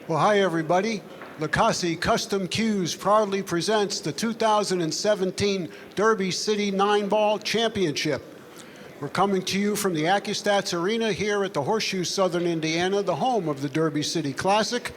Well, hi, everybody. Lucasi Custom Cues proudly presents the 2017 Derby City 9-Ball Championship. We're coming to you from the Accu-Stats Arena here at the Horseshoe, Southern Indiana, the home of the Derby City Classic.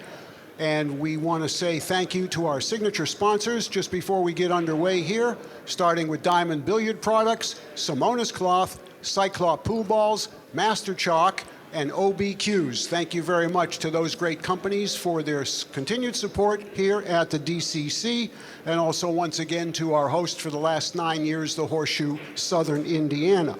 And we want to say thank you to our signature sponsors just before we get underway here, starting with Diamond Billiard Products, Simonis Cloth, Cyclop Pool Balls, Master Chalk, and OBQs. Thank you very much to those great companies for their continued support here at the DCC, and also once again to our host for the last 9 years, the Horseshoe, Southern Indiana.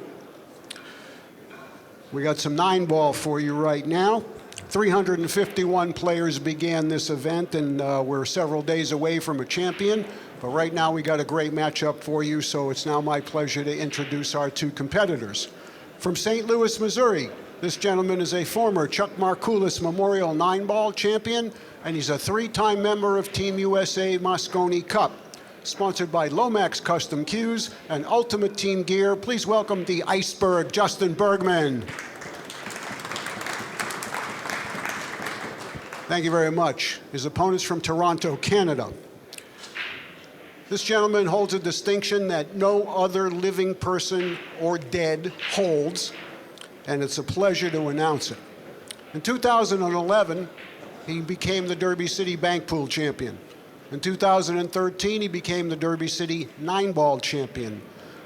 We got some 9-ball for you right now. 351 players began this event, and we're several days away from a champion. But right now we got a great matchup for you, so it's now my pleasure to introduce our two competitors. From St. Louis, Missouri, this gentleman is a former Chuck Markoulis Memorial 9-Ball champion, and he's a 3-time member of Team USA Mosconi Cup. Sponsored by Lomax Custom Cues and Ultimate Team Gear, please welcome the Iceberg, Justin Bergman. Thank you very much. His opponent's from Toronto, Canada. This gentleman holds a distinction that no other living person or dead holds, and it's a pleasure to announce it. In 2011, he became the Derby City Bank Pool champion. In 2013, he became the Derby City 9-Ball champion.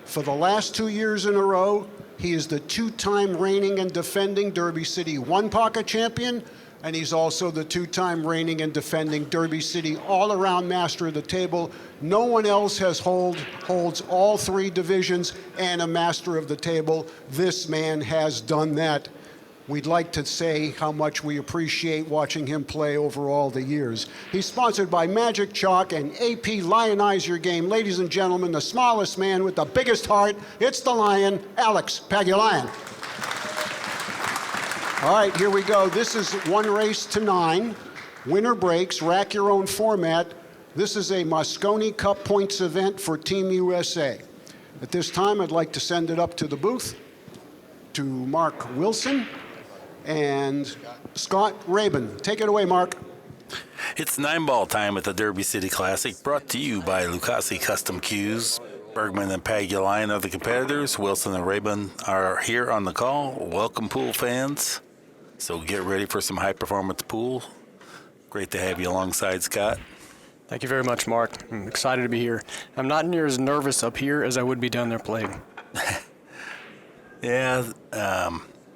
For the last 2 years in a row, he is the 2-time reigning and defending Derby City 1-Pocket champion, and he's also the 2-time reigning and defending Derby City all-around master of the table. No one else holds all 3 divisions and a master of the table. This man has done that. We'd like to say how much we appreciate watching him play over all the years. He's sponsored by Magic Chalk and AP Lionize Your Game. Ladies and gentlemen, the smallest man with the biggest heart, it's the Lion, Alex PAGULAYAN. All right, here we go. This is 1 race to 9. Winner breaks, rack your own format. This is a Mosconi Cup points event for Team USA. At this time, I'd like to send it up to the booth to Mark Wilson and Scott Rabon. Take it away, Mark. It's 9-ball time at the Derby City Classic, brought to you by Lucasi Custom Cues. Bergman and Pagulayan are the competitors. Wilson and Rabon are here on the call. Welcome, pool fans. So get ready for some high-performance pool. Great to have you alongside, Scott. Thank you very much, Mark. I'm excited to be here. I'm not near as nervous up here as I would be down there playing. Yeah,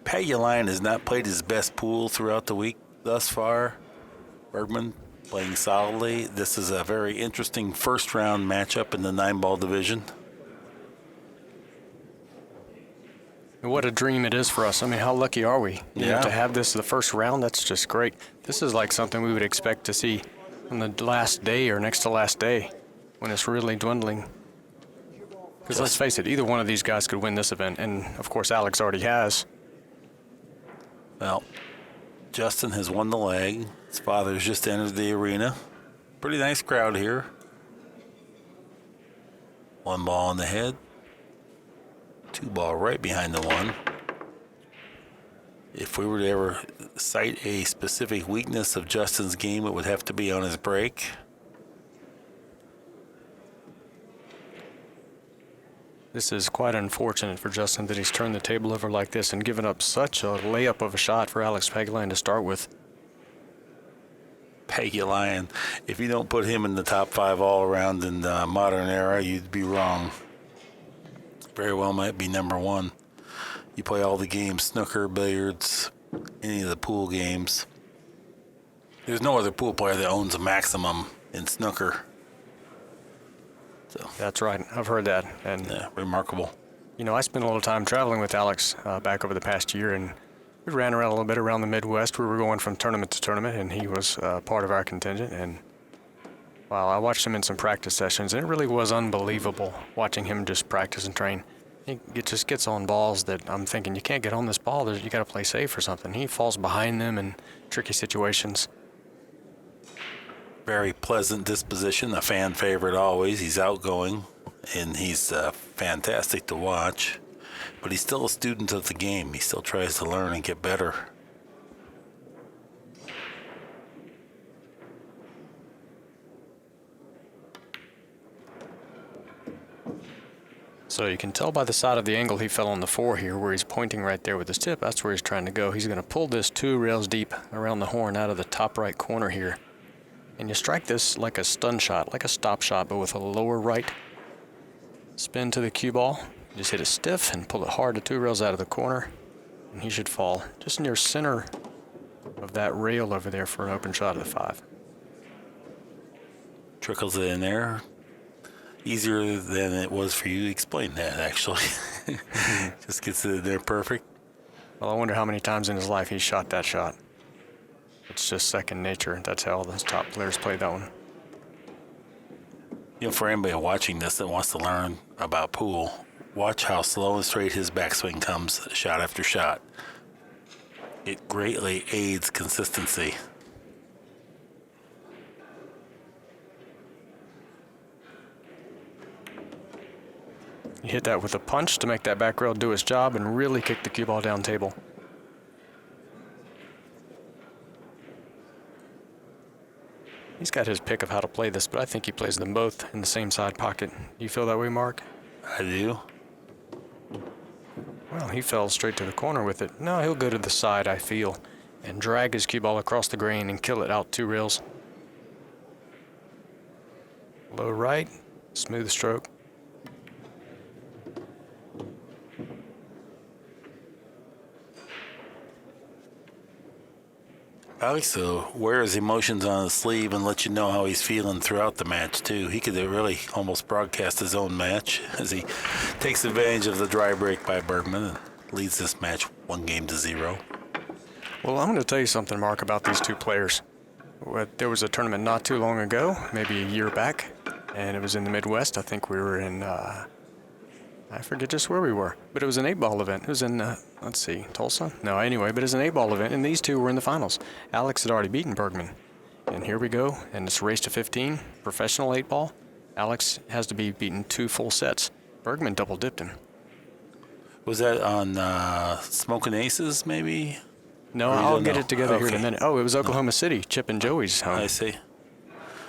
Pagulayan has not played his best pool throughout the week thus far. Bergman playing solidly. This is a very interesting first-round matchup in the 9-ball division. And what a dream it is for us. I mean, how lucky are we? You know, to have this the first round, that's just great. This is like something we would expect to see on the last day or next to last day when it's really dwindling. Because let's face it, either one of these guys could win this event, and of course Alex already has. Well, Justin has won the leg. His father's just entered the arena. Pretty nice crowd here. 1 ball on the head. 2 ball right behind the 1. If we were to ever cite a specific weakness of Justin's game, it would have to be on his break. This is quite unfortunate for Justin that he's turned the table over like this and given up such a layup of a shot for Alex Pagulayan to start with. Pagulayan, if you don't put him in the top 5 all around in the modern era, you'd be wrong. Very well might be number 1. You play all the games, snooker, billiards, any of the pool games. There's no other pool player that owns a maximum in snooker. So that's right. I've heard that. And yeah, remarkable. You know, I spent a little time traveling with Alex back over the past year, and we ran around a little bit around the Midwest. We were going from tournament to tournament, and he was part of our contingent. And wow, I watched him in some practice sessions, and it really was unbelievable watching him just practice and train. He just gets on balls that I'm thinking, you can't get on this ball. You got to play safe or something. He falls behind them in tricky situations. Very pleasant disposition, a fan favorite always. He's outgoing, and he's fantastic to watch. But he's still a student of the game. He still tries to learn and get better. So you can tell by the side of the angle he fell on the 4 here, where he's pointing right there with his tip. That's where he's trying to go. He's going to pull this 2 rails deep around the horn out of the top right corner here. And you strike this like a stun shot, like a stop shot, but with a lower right. Spin to the cue ball. Just hit it stiff and pull it hard to 2 rails out of the corner. And he should fall just near center of that rail over there for an open shot of the 5. Trickles it in there. Easier than it was for you to explain that, actually. Just gets it in there perfect. Well, I wonder how many times in his life he shot that shot. It's just second nature. That's how all those top players play that one. You know, for anybody watching this that wants to learn about pool, watch how slow and straight his backswing comes shot after shot. It greatly aids consistency. You hit that with a punch to make that back rail do its job and really kick the cue ball down table. He's got his pick of how to play this, but I think he plays them both in the same side pocket. You feel that way, Mark? I do. Well, he fell straight to the corner with it. No, he'll go to the side, I feel, and drag his cue ball across the grain and kill it out 2 rails. Low right, smooth stroke. Alex wears emotions on his sleeve and lets you know how he's feeling throughout the match, too. He could really almost broadcast his own match as he takes advantage of the dry break by Bergman and leads this match 1-0. Well, I'm going to tell you something, Mark, about these 2 players. There was a tournament not too long ago, maybe a year back, and it was in the Midwest. I think we were in, I forget just where we were, but it was an 8-ball event. It was in, let's see, Tulsa? No, anyway, but it was an 8-ball event, and these 2 were in the finals. Alex had already beaten Bergman, and here we go, and it's a race to 15, professional 8-ball. Alex has to be beaten 2 full sets. Bergman double-dipped him. Was that on Smoking Aces, maybe? No, I'll get it together here in a minute. Oh, it was Oklahoma City, Chip and Joey's home. I see.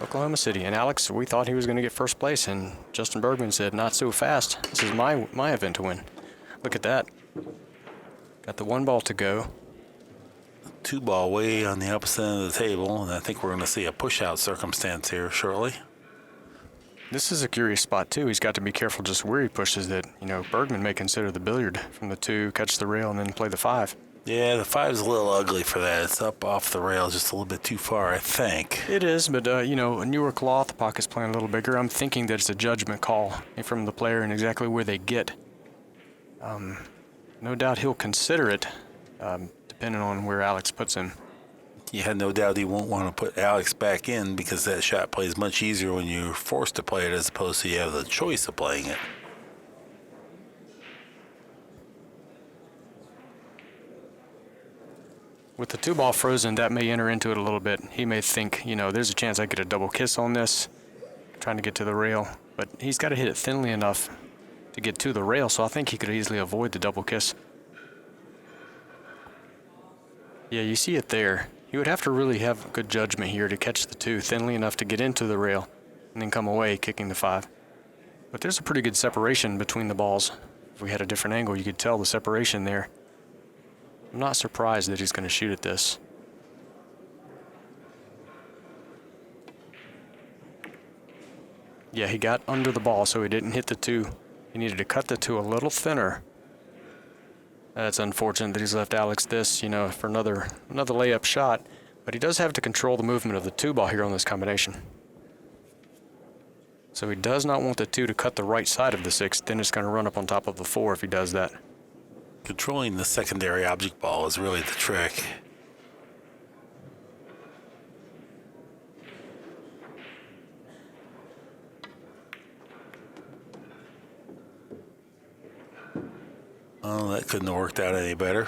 Oklahoma City. And Alex, we thought he was going to get first place, and Justin Bergman said, not so fast. This is my event to win. Look at that. Got the 1 ball to go. 2-ball way on the opposite end of the table, and I think we're going to see a push-out circumstance here shortly. This is a curious spot, too. He's got to be careful just where he pushes that. You know, Bergman may consider the billiard from the 2, catch the rail, and then play the 5. Yeah, the 5's a little ugly for that. It's up off the rail just a little bit too far, I think. It is, but, you know, a newer cloth, the pocket's playing a little bigger. I'm thinking that it's a judgment call from the player and exactly where they get. No doubt he'll consider it, depending on where Alex puts him. You had no doubt he won't want to put Alex back in because that shot plays much easier when you're forced to play it as opposed to you have the choice of playing it. With the 2-ball frozen, that may enter into it a little bit. He may think, you know, there's a chance I get a double kiss on this, trying to get to the rail. But he's got to hit it thinly enough to get to the rail, so I think he could easily avoid the double kiss. Yeah, you see it there. He would have to really have good judgment here to catch the 2 thinly enough to get into the rail and then come away kicking the 5. But there's a pretty good separation between the balls. If we had a different angle, you could tell the separation there. I'm not surprised that he's going to shoot at this. Yeah, he got under the ball, so he didn't hit the 2. He needed to cut the 2 a little thinner. That's unfortunate that he's left Alex this, you know, for another layup shot. But he does have to control the movement of the 2-ball here on this combination. So he does not want the 2 to cut the right side of the 6. Then it's going to run up on top of the 4 if he does that. Controlling the secondary object ball is really the trick. Oh, that couldn't have worked out any better.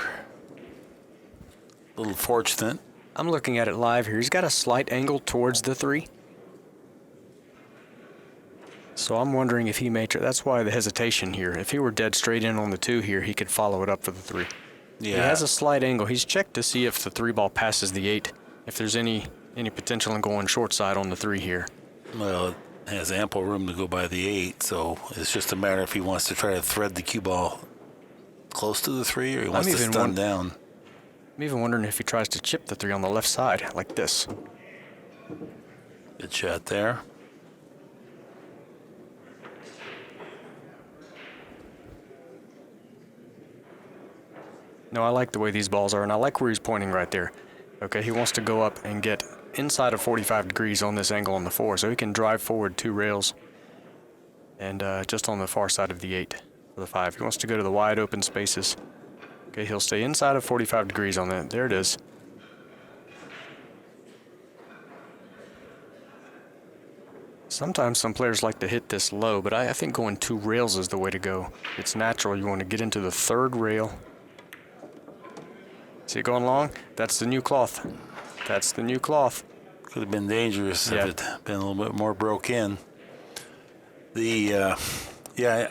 A little fortunate. I'm looking at it live here. He's got a slight angle towards the 3. So I'm wondering if he may, that's why the hesitation here. If he were dead straight in on the 2 here, he could follow it up for the 3. Yeah. He has a slight angle. He's checked to see if the 3-ball passes the 8, if there's any potential in going short side on the 3 here. Well, has ample room to go by the 8, so it's just a matter if he wants to try to thread the cue ball close to the 3 or he wants to stun down. I'm even wondering if he tries to chip the 3 on the left side, like this. Good shot there. No, I like the way these balls are, and I like where he's pointing right there. Okay, he wants to go up and get inside of 45 degrees on this angle on the 4, so he can drive forward 2 rails. And just on the far side of the 8 for the 5. He wants to go to the wide open spaces. Okay, he'll stay inside of 45 degrees on that. There it is. Sometimes some players like to hit this low, but I think going 2 rails is the way to go. It's natural. You want to get into the 3rd rail. See it going long? That's the new cloth. That's the new cloth. Could have been dangerous if it had been a little bit more broke in. Yeah,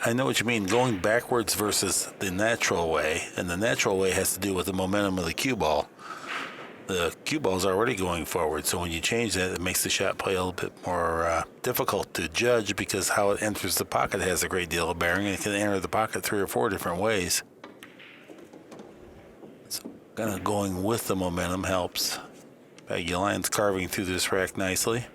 I know what you mean. Going backwards versus the natural way, and the natural way has to do with the momentum of the cue ball. The cue ball is already going forward, so when you change that, it makes the shot play a little bit more difficult to judge because how it enters the pocket has a great deal of bearing, and it can enter the pocket 3 or 4 different ways. So kind of going with the momentum helps. Pagulayan's carving through this rack nicely.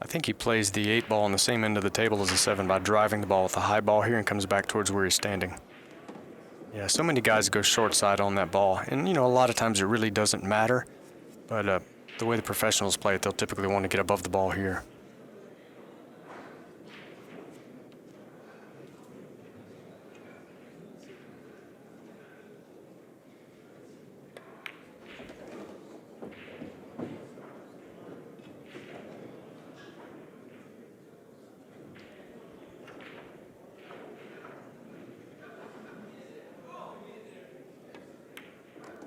I think he plays the 8 ball on the same end of the table as the 7 by driving the ball with a high ball here and comes back towards where he's standing. Yeah, so many guys go short side on that ball. And, you know, a lot of times it really doesn't matter. But the way the professionals play it, they'll typically want to get above the ball here.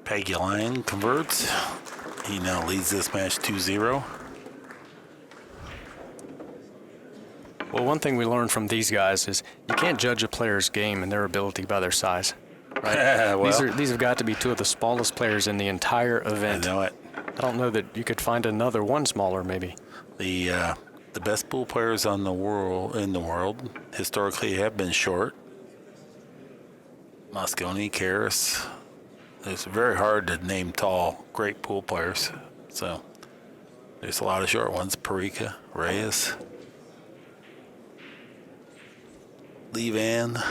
Pagulayan converts. He now leads this match 2-0. Well, one thing we learned from these guys is you can't judge a player's game and their ability by their size. Right? Well, these have got to be 2 of the smallest players in the entire event. I know it. I don't know that you could find another one smaller, maybe. The best pool players in the world historically have been short. Mosconi, Karras. It's very hard to name tall, great pool players. So there's a lot of short ones. Parika, Reyes, Levan.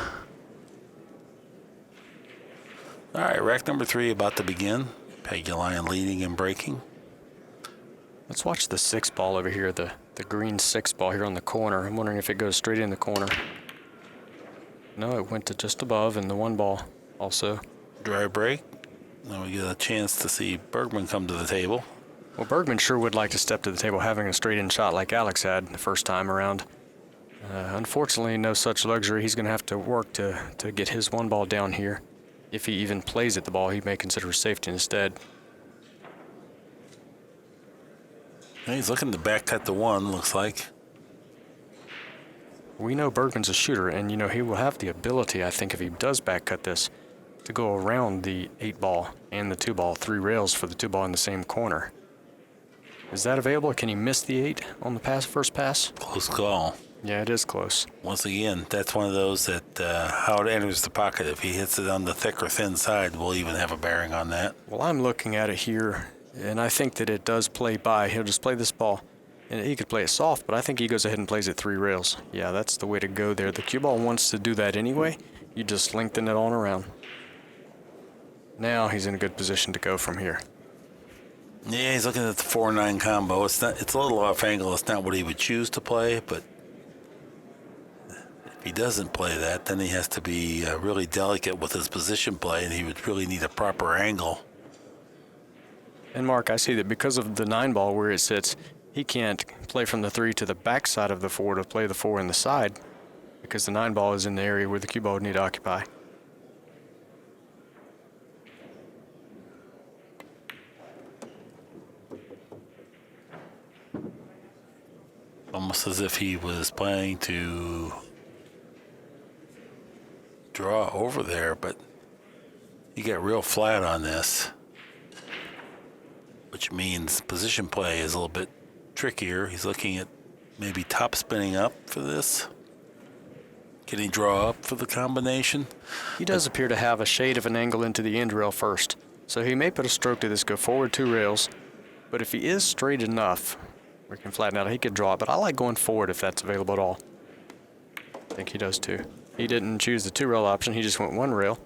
All right, rack number 3 about to begin. Pagulayan leading and breaking. Let's watch the 6 ball over here, the green 6 ball here on the corner. I'm wondering if it goes straight in the corner. No, it went to just above, and the 1 ball also. Dry break. Now we get a chance to see Bergman come to the table. Well, Bergman sure would like to step to the table having a straight-in shot like Alex had the first time around. Unfortunately, no such luxury. He's going to have to work to get his 1 ball down here. If he even plays at the ball, he may consider safety instead. He's looking to back cut the 1, looks like. We know Bergman's a shooter, and, you know, he will have the ability, I think, if he does back cut this, to go around the 8 ball and the 2 ball, 3 rails for the 2 ball in the same corner. Is that available? Can he miss the 8 on the first pass? Close call. Yeah, it is close. Once again, that's one of those that how it enters the pocket. If he hits it on the thick or thin side, will even have a bearing on that. Well, I'm looking at it here, and I think that it does play by. He'll just play this ball, and he could play it soft, but I think he goes ahead and plays it 3 rails. Yeah, that's the way to go there. The cue ball wants to do that anyway. You just lengthen it on around. Now he's in a good position to go from here. Yeah, he's looking at the 4-9 combo. It's a little off angle. It's not what he would choose to play, but if he doesn't play that, then he has to be really delicate with his position play, and he would really need a proper angle. And Mark, I see that because of the 9 ball where it sits, he can't play from the 3 to the back side of the 4 to play the 4 in the side because the 9 ball is in the area where the cue ball would need to occupy. Almost as if he was planning to draw over there, but he got real flat on this, which means position play is a little bit trickier. He's looking at maybe top spinning up for this. Can he draw up for the combination? He does appear to have a shade of an angle into the end rail first, so he may put a stroke to this, go forward 2 rails, but if he is straight enough, we can flatten out, he could draw it, but I like going forward if that's available at all. I think he does too. He didn't choose the 2 rail option, he just went 1 rail.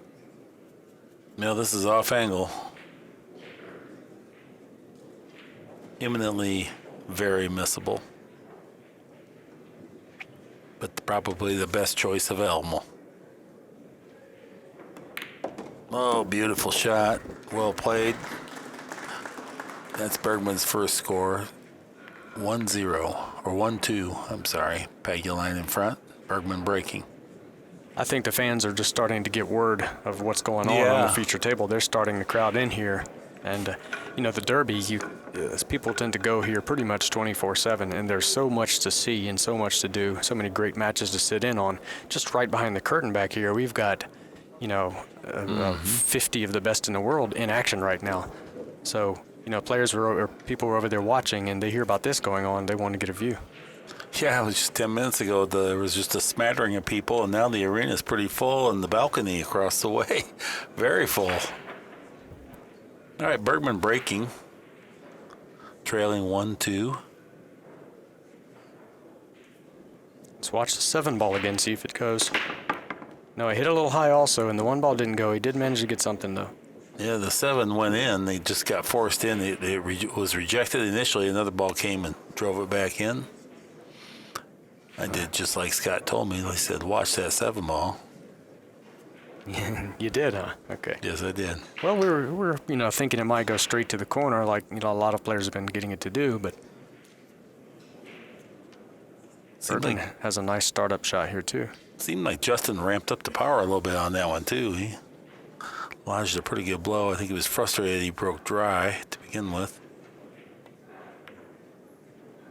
No, this is off angle. Imminently very missable. But probably the best choice available. Oh, beautiful shot. Well played. That's Bergman's first score. 1-0, or 1-2, I'm sorry. Pagulayan in front, Bergman breaking. I think the fans are just starting to get word of what's going on the feature table. They're starting to crowd in here. And, you know, the Derby, people tend to go here pretty much 24/7, and there's so much to see and so much to do, so many great matches to sit in on. Just right behind the curtain back here, we've got, 50 of the best in the world in action right now. So, players or people were over there watching, and they hear about this going on, they want to get a view. Yeah, it was just 10 minutes ago. There was just a smattering of people, and now the arena is pretty full, and the balcony across the way, very full. All right, Bergman breaking, trailing 1-2. Let's watch the 7 ball again, see if it goes. No, he hit a little high also, and the 1 ball didn't go. He did manage to get something, though. Yeah, the 7 went in. They just got forced in. It was rejected initially. Another ball came and drove it back in. I did just like Scott told me. He said, watch that 7 ball. You did, huh? Okay. Yes, I did. Well, we were thinking it might go straight to the corner, like a lot of players have been getting it to do, but Bergman has a nice startup shot here too. Seemed like Justin ramped up the power a little bit on that one too. He lodged a pretty good blow. I think he was frustrated he broke dry to begin with.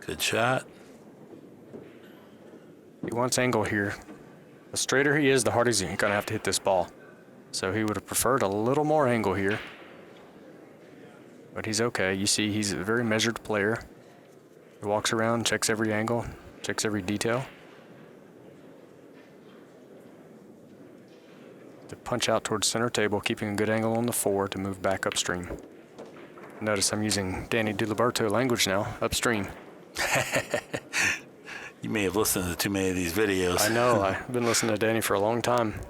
Good shot. He wants angle here. The straighter he is, the harder he's going to have to hit this ball. So he would have preferred a little more angle here. But he's okay. You see, he's a very measured player. He walks around, checks every angle, checks every detail. To punch out towards center table, keeping a good angle on the 4 to move back upstream. Notice I'm using Danny DiLiberto language now, upstream. You may have listened to too many of these videos. I know. I've been listening to Danny for a long time.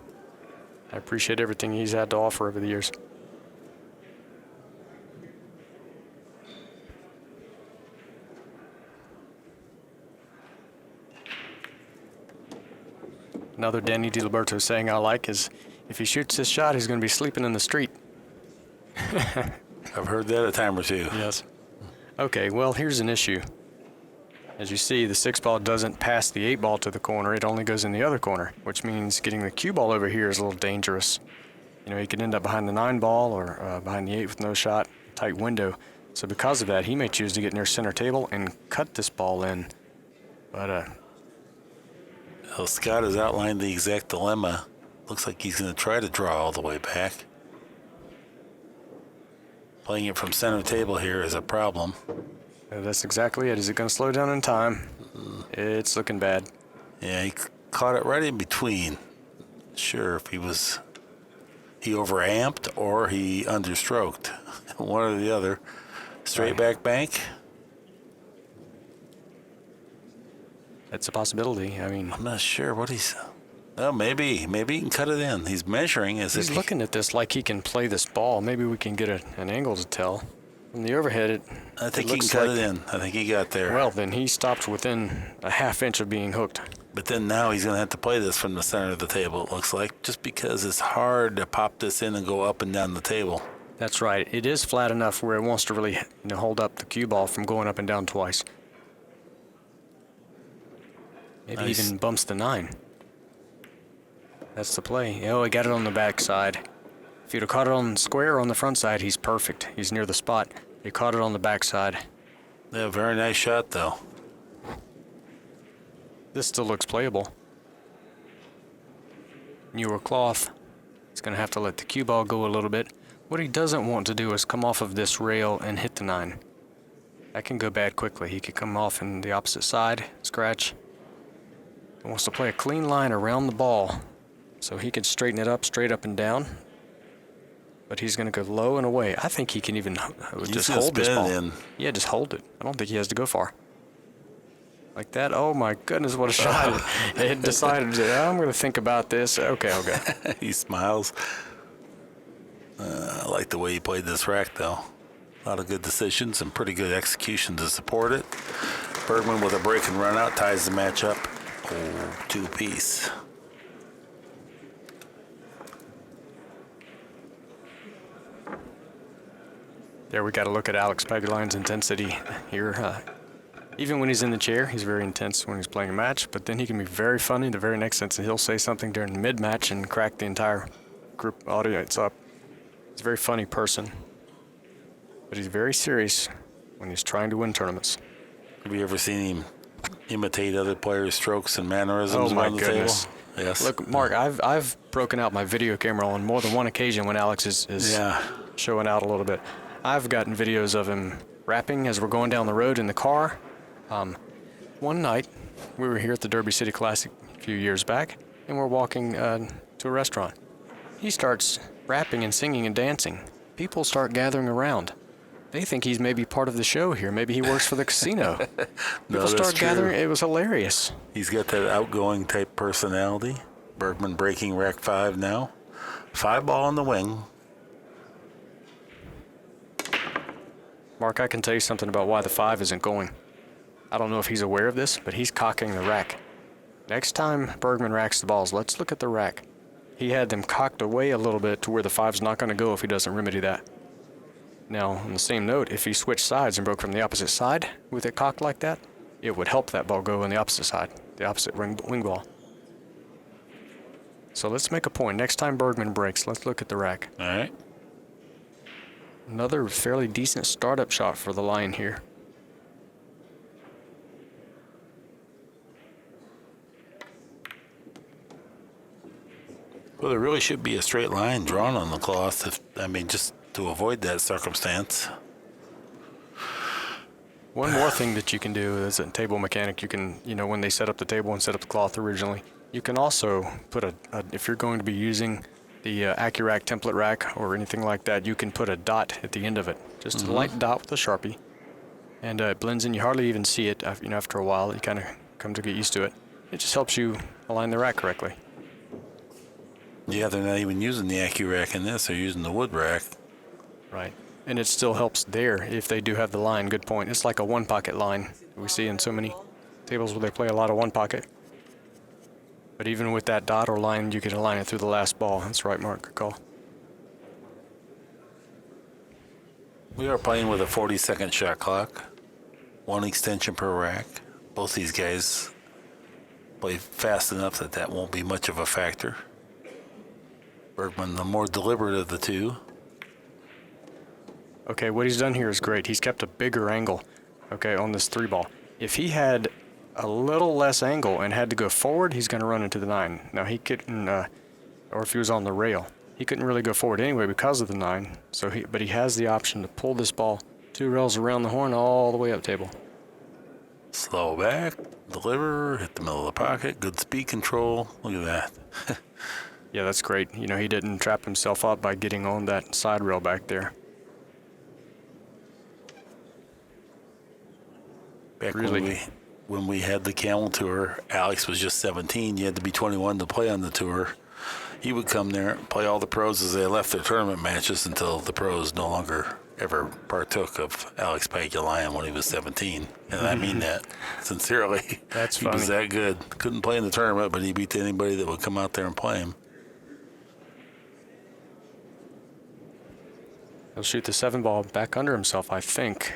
I appreciate everything he's had to offer over the years. Another Danny DiLiberto saying I like is, if he shoots this shot, he's going to be sleeping in the street. I've heard that a time or two. Yes. Okay, well, here's an issue. As you see, the 6 ball doesn't pass the 8 ball to the corner. It only goes in the other corner, which means getting the cue ball over here is a little dangerous. He could end up behind the 9 ball or behind the 8 with no shot, tight window. So because of that, he may choose to get near center table and cut this ball in. But well, Scott has outlined the exact dilemma. Looks like he's going to try to draw all the way back. Playing it from center table here is a problem. That's exactly it. Is it going to slow down in time? It's looking bad. Yeah, he caught it right in between. Sure, if he overamped or he understroked. One or the other. Straight back bank. That's a possibility. I mean, I'm not sure what he's... Well, maybe he can cut it in. He's measuring as if he's looking at this like he can play this ball. Maybe we can get an angle to tell. From the overhead, I think he can cut it in. I think he got there. Well, then he stopped within a half inch of being hooked. But then now he's going to have to play this from the center of the table, it looks like, just because it's hard to pop this in and go up and down the table. That's right. It is flat enough where it wants to really hold up the cue ball from going up and down twice. Maybe even bumps the 9. That's the play. Oh, he got it on the back side. If you'd have caught it on the square or on the front side, he's perfect. He's near the spot. He caught it on the back side. Yeah, very nice shot, though. This still looks playable. Newer cloth. He's going to have to let the cue ball go a little bit. What he doesn't want to do is come off of this rail and hit the 9. that can go bad quickly. He could come off in the opposite side, scratch. He wants to play a clean line around the ball so he can straighten it up, straight up and down. But he's going to go low and away. I think he can even just hold this ball. Yeah, just hold it. I don't think he has to go far. Like that. Oh, my goodness, what a shot. It decided, I'm going to think about this. Okay, I'll go. He smiles. I like the way he played this rack, though. A lot of good decisions and pretty good execution to support it. Bergman with a break and run out ties the match up. Oh, two-piece. There we got to look at Alex Pagulayan's intensity here. Even when he's in the chair, he's very intense when he's playing a match, but then he can be very funny the very next instance. He'll say something during mid-match and crack the entire group audience up. He's a very funny person, but he's very serious when he's trying to win tournaments. Have you ever seen him imitate other players' strokes and mannerisms Oh my around the goodness. table? Yes. Look, Mark, I've broken out my video camera on more than one occasion when Alex is showing out a little bit. I've gotten videos of him rapping as we're going down the road in the car. One night, we were here at the Derby City Classic a few years back, and we're walking to a restaurant. He starts rapping and singing and dancing. People start gathering around. They think he's maybe part of the show here. Maybe he works for the casino. People start gathering. It was hilarious. He's got that outgoing type personality. Bergman breaking rack 5 now. 5 ball on the wing. Mark, I can tell you something about why the 5 isn't going. I don't know if he's aware of this, but he's cocking the rack. Next time Bergman racks the balls, let's look at the rack. He had them cocked away a little bit to where the 5's not going to go if he doesn't remedy that. Now, on the same note, if he switched sides and broke from the opposite side with it cocked like that, it would help that ball go on the opposite side, the opposite wing ball. So let's make a point. Next time Bergman breaks, let's look at the rack. All right. Another fairly decent startup shot for the Lion here. Well, there really should be a straight line drawn on the cloth, just to avoid that circumstance. One more thing that you can do as a table mechanic, you can, when they set up the table and set up the cloth originally, you can also put if you're going to be using the Accu-Rack template rack or anything like that, you can put a dot at the end of it. Just a light dot with a Sharpie. And it blends in. You hardly even see it, after a while. You kind of come to get used to it. It just helps you align the rack correctly. Yeah, they're not even using the Accu-Rack in this. They're using the wood rack. Right. And it still helps there if they do have the line. Good point. It's like a one-pocket line we see in so many tables where they play a lot of one-pocket. But even with that dot or line, you can align it through the last ball. That's right, Mark. Good call. We are playing with a 40-second shot clock. 1 extension per rack. Both these guys play fast enough that won't be much of a factor. Bergman, the more deliberate of the two. Okay, what he's done here is great. He's kept a bigger angle, on this 3-ball. If he had a little less angle and had to go forward, he's going to run into the 9. Now, he couldn't, or if he was on the rail, he couldn't really go forward anyway because of the 9. But he has the option to pull this ball 2 rails around the horn all the way up table. Slow back, deliver, hit the middle of the pocket, good speed control. Look at that. Yeah, that's great. He didn't trap himself up by getting on that side rail back there. Back Really? when we had the Camel Tour, Alex was just 17. You had to be 21 to play on the tour. He would come there and play all the pros as they left their tournament matches until the pros no longer ever partook of Alex Pagulayan when he was 17. And I mean that sincerely. That's He funny. was that good. Couldn't play in the tournament, but he beat anybody that would come out there and play him. He'll shoot the 7-ball back under himself, I think.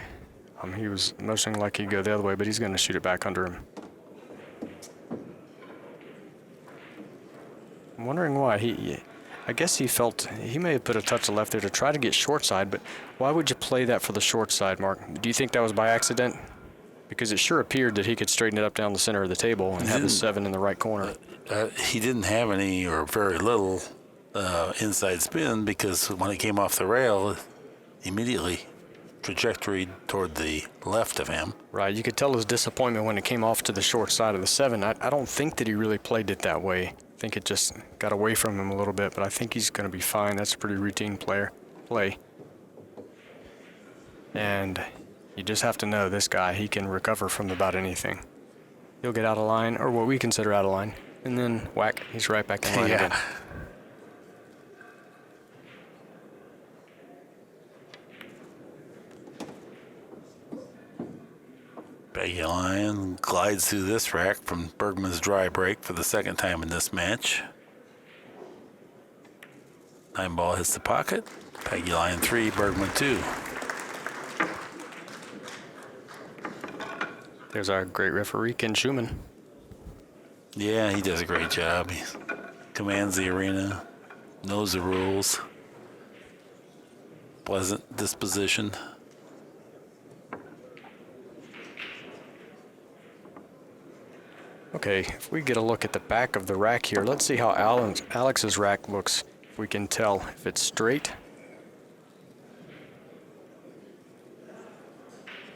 He was motioning like he'd go the other way, but he's going to shoot it back under him. I'm wondering why. I guess he felt he may have put a touch of left there to try to get short side, but why would you play that for the short side, Mark? Do you think that was by accident? Because it sure appeared that he could straighten it up down the center of the table and have the 7 in the right corner. He didn't have any or very little inside spin because when it came off the rail, immediately trajectory toward the left of him. Right, you could tell his disappointment when it came off to the short side of the 7. I don't think that he really played it that way. I think it just got away from him a little bit, but I think he's going to be fine. That's a pretty routine play. And you just have to know this guy, he can recover from about anything. He'll get out of line, or what we consider out of line, and then whack, he's right back in line again. Pagulayan glides through this rack from Bergman's dry break for the second time in this match. 9 ball hits the pocket. Pagulayan 3, Bergman 2. There's our great referee, Ken Schumann. Yeah, he does a great job. He commands the arena, knows the rules. Pleasant disposition. Okay, if we get a look at the back of the rack here, let's see how Alex's rack looks. If we can tell if it's straight.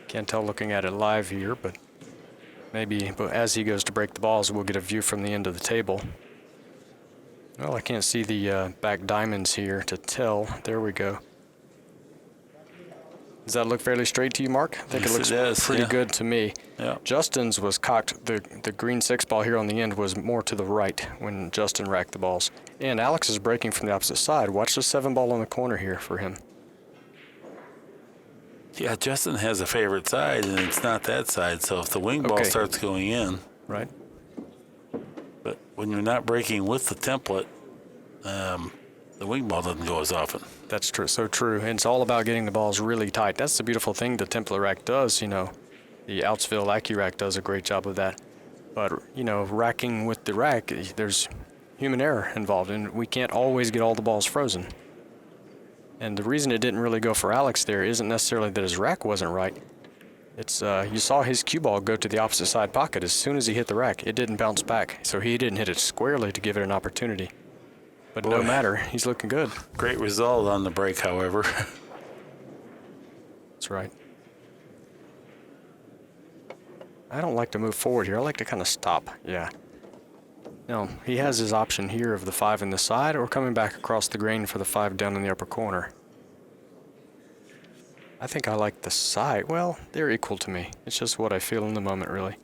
Can't tell looking at it live here, but maybe as he goes to break the balls, we'll get a view from the end of the table. Well, I can't see the back diamonds here to tell. There we go. Does that look fairly straight to you, Mark? I think Yes, it looks it does, pretty yeah. good to me. Yeah. Justin's was cocked. The green 6 ball here on the end was more to the right when Justin racked the balls. And Alex is breaking from the opposite side. Watch the 7 ball on the corner here for him. Yeah, Justin has a favorite side, and it's not that side. So if the wing ball Okay. starts going in, Right? but when you're not breaking with the template, the wing ball doesn't go as often. That's true. So true. And it's all about getting the balls really tight. That's the beautiful thing the template rack does. You know, the Outsville Accu-Rack does a great job of that. But, you know, racking with the rack, there's human error involved, and we can't always get all the balls frozen. And the reason it didn't really go for Alex there isn't necessarily that his rack wasn't right. It's you saw his cue ball go to the opposite side pocket as soon as he hit the rack. It didn't bounce back, so he didn't hit it squarely to give it an opportunity. But no Boy. matter, he's looking good. Great result on the break, however. That's right. I don't like to move forward here. I like to kind of stop. Yeah. No, he has his option here of the 5 in the side or coming back across the grain for the 5 down in the upper corner. I think I like the side. Well, they're equal to me. It's just what I feel in the moment, really.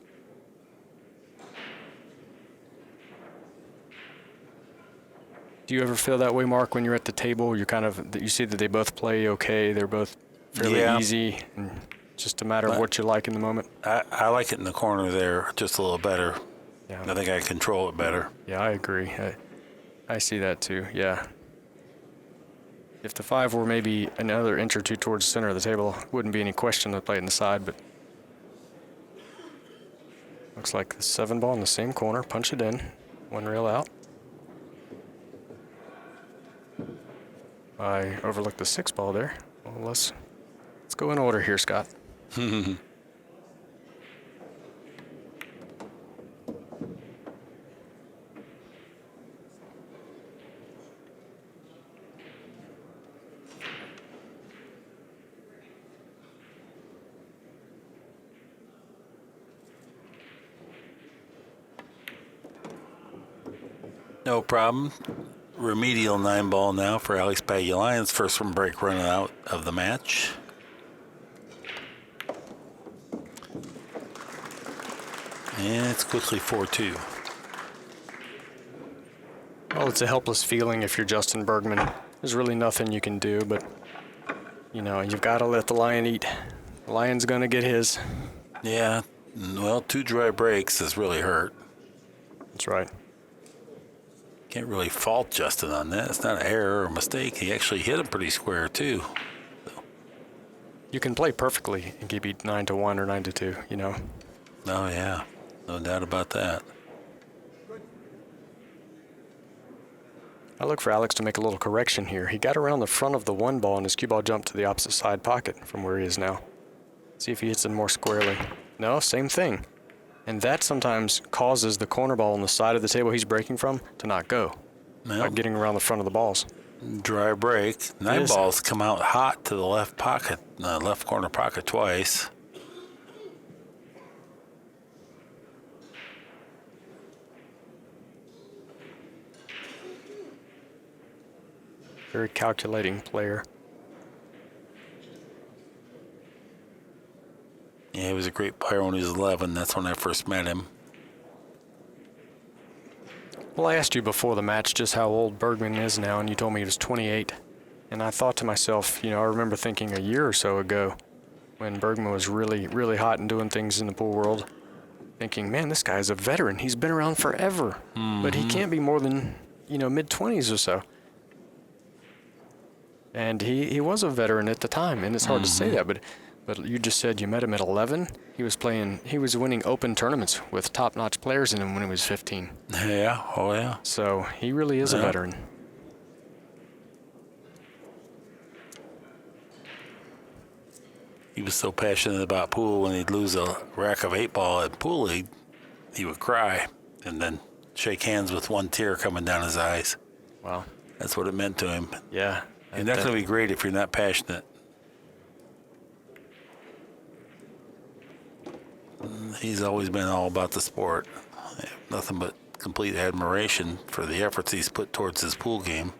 Do you ever feel that way, Mark, when you're at the table? You see that they both play okay. They're both fairly Yeah. easy, and just a matter of what you like in the moment. I like it in the corner there just a little better. Yeah. I think I control it better. Yeah, I agree. I see that too, yeah. If the 5 were maybe another inch or two towards the center of the table, wouldn't be any question to play it in the side, but looks like the 7 ball in the same corner, punch it in, 1 rail out. I overlooked the 6 ball there. Well, let's go in order here, Scott. No problem. Remedial 9 ball now for Alex Pagulayan's first from break run out of the match. And it's quickly 4-2. Well, it's a helpless feeling if you're Justin Bergman. There's really nothing you can do, but, you know, you've got to let the lion eat. The lion's going to get his. Yeah, well, 2 dry breaks has really hurt. That's right. Can't really fault Justin on that. It's not an error or a mistake. He actually hit him pretty square, too. You can play perfectly and get beat 9-1 or 9-2, you know. Oh, yeah. No doubt about that. I look for Alex to make a little correction here. He got around the front of the 1 ball and his cue ball jumped to the opposite side pocket from where he is now. See if he hits it more squarely. No, same thing. And that sometimes causes the corner ball on the side of the table he's breaking from to not go. Well, By getting around the front of the balls. Dry break. Nine Yes. balls come out hot to the left pocket, left corner pocket twice. Very calculating player. Yeah, he was a great player when he was 11. That's when I first met him. Well, I asked you before the match just how old Bergman is now, and you told me he was 28. And I thought to myself, I remember thinking a year or so ago when Bergman was really, really hot and doing things in the pool world, thinking, man, this guy's a veteran. He's been around forever. But he can't be more than, mid-20s or so. And he was a veteran at the time, and it's hard to say that, but you just said you met him at 11. He was winning open tournaments with top-notch players in him when he was 15. Yeah, oh yeah. So he really is a veteran. He was so passionate about pool when he'd lose a rack of 8-ball at Pool League, he would cry and then shake hands with one tear coming down his eyes. Wow. That's what it meant to him. Yeah. You're not going to be great if you're not passionate. He's always been all about the sport. I have nothing but complete admiration for the efforts he's put towards his pool game.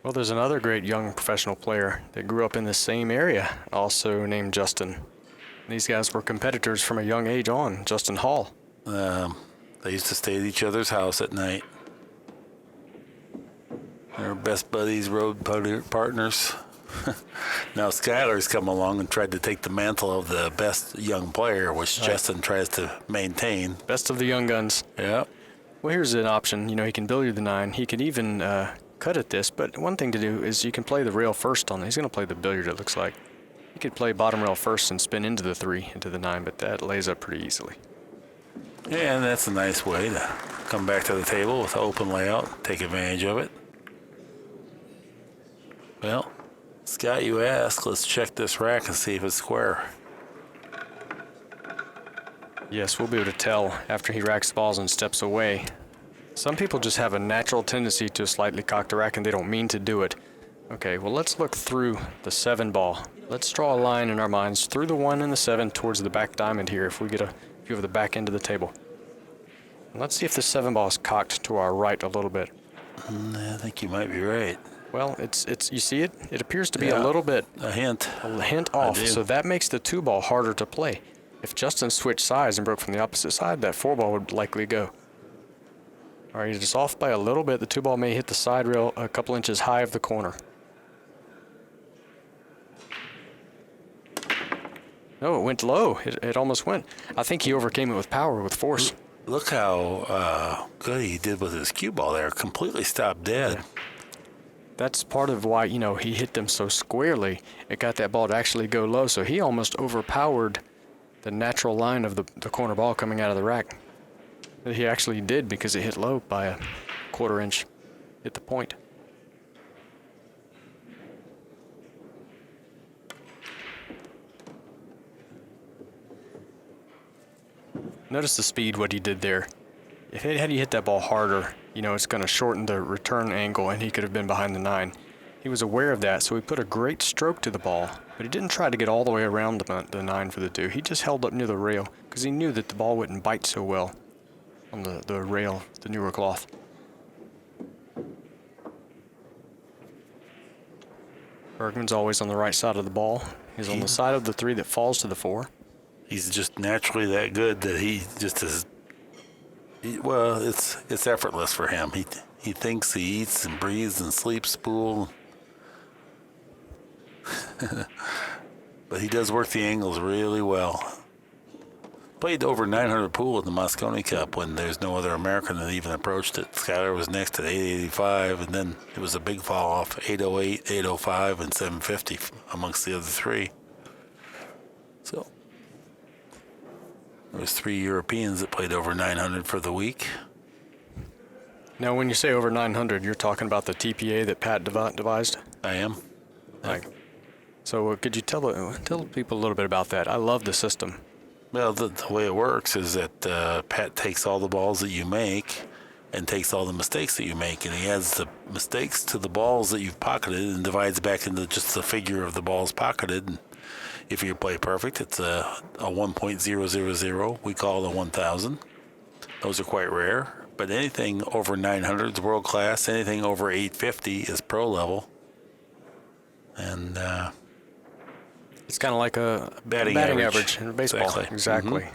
Well, there's another great young professional player that grew up in the same area, also named Justin. These guys were competitors from a young age on, Justin Hall. They used to stay at each other's house at night. They were best buddies, road partners. Now Skylar's come along and tried to take the mantle of the best young player, which Justin tries to maintain. Best of the young guns. Yeah. Well, here's an option. He can billiard the 9. He could even cut at this, but one thing to do is you can play the rail first on. He's going to play the billiard, it looks like. He could play bottom rail first and spin into the 3, into the 9, but that lays up pretty easily. Yeah, and that's a nice way to come back to the table with an open layout, take advantage of it. Well, Scott, you asked. Let's check this rack and see if it's square. Yes, we'll be able to tell after he racks the balls and steps away. Some people just have a natural tendency to slightly cock the rack and they don't mean to do it. Okay, well, let's look through the 7 ball. Let's draw a line in our minds through the 1 and the 7 towards the back diamond here if we get a view of the back end of the table. And let's see if the 7 ball is cocked to our right a little bit. I think you might be right. Well, it's you see it? It appears to be a little bit A hint. off, so that makes the 2 ball harder to play. If Justin switched sides and broke from the opposite side, that 4 ball would likely go. All right, he's just off by a little bit. The 2 ball may hit the side rail a couple inches high of the corner. No, it went low. It almost went. I think he overcame it with power, with force. Look how good he did with his cue ball there. Completely stopped dead. Yeah. That's part of why, he hit them so squarely. It got that ball to actually go low, so he almost overpowered the natural line of the corner ball coming out of the rack. He actually did because it hit low by a quarter inch, hit the point. Notice the speed, what he did there. Had he hit that ball harder, it's going to shorten the return angle, and he could have been behind the 9. He was aware of that, so he put a great stroke to the ball, but he didn't try to get all the way around the 9 for the 2. He just held up near the rail because he knew that the ball wouldn't bite so well on the rail, the newer cloth. Bergman's always on the right side of the ball. He's on the side of the 3 that falls to the 4. He's just naturally that good that he just is. It's effortless for him. He thinks, he eats and breathes and sleeps pool. But he does work the angles really well. Played over 900 pool in the Moscone Cup when there's no other American that even approached it. Skylar was next at 885, and then it was a big fall off, 808, 805, and 750 amongst the other 3. So there was 3 Europeans that played over 900 for the week. Now, when you say over 900, you're talking about the TPA that Pat devised? I am. Right. So could you tell people a little bit about that? I love the system. Well, the way it works is that Pat takes all the balls that you make and takes all the mistakes that you make, and he adds the mistakes to the balls that you've pocketed and divides back into just the figure of the balls pocketed. And if you play perfect, it's a 1.000. We call it a 1,000. Those are quite rare, but anything over 900 is world class. Anything over 850 is pro level. And It's kind of like a Batting average in baseball. Exactly. Exactly.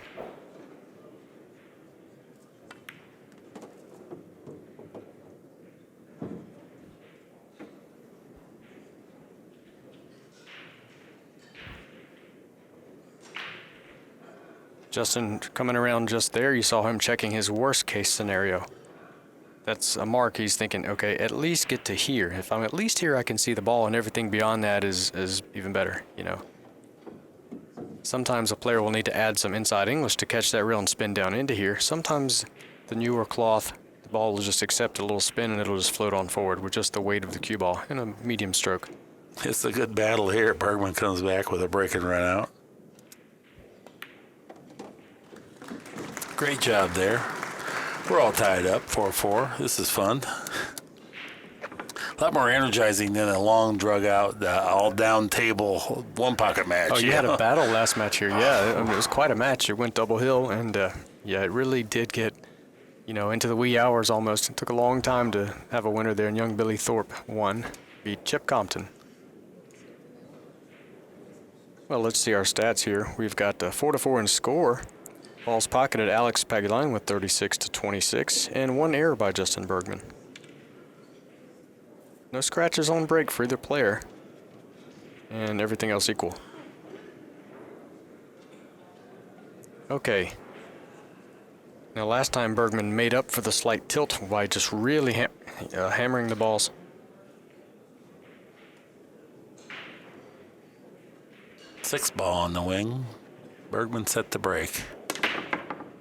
Justin, coming around just there, you saw him checking his worst case scenario. That's a mark. He's thinking, okay, at least get to here. If I'm at least here, I can see the ball, and everything beyond that is even better, you know. Sometimes a player will need to add some inside English to catch that rail and spin down into here. Sometimes the newer cloth, the ball will just accept a little spin and it'll just float on forward with just the weight of the cue ball and a medium stroke. It's a good battle here. Bergman comes back with a break and run out. Great job there. We're all tied up, 4-4. This is fun. A lot more energizing than a long, drug-out, all-down table, one-pocket match. Oh, you had a battle last match here. Yeah, I mean, it was quite a match. It went double hill, and yeah, it really did get, you know, into the wee hours almost. It took a long time to have a winner there, and young Billy Thorpe won, beat Chip Compton. Well, let's see our stats here. We've got 4-4 in score. Balls pocketed Alex PAGULAYAN with 36-26, and one error by Justin Bergman. No scratches on break for either player, and everything else equal. Okay. Now, last time Bergman made up for the slight tilt by just really hammering the balls. Six ball on the wing. Bergman set the break.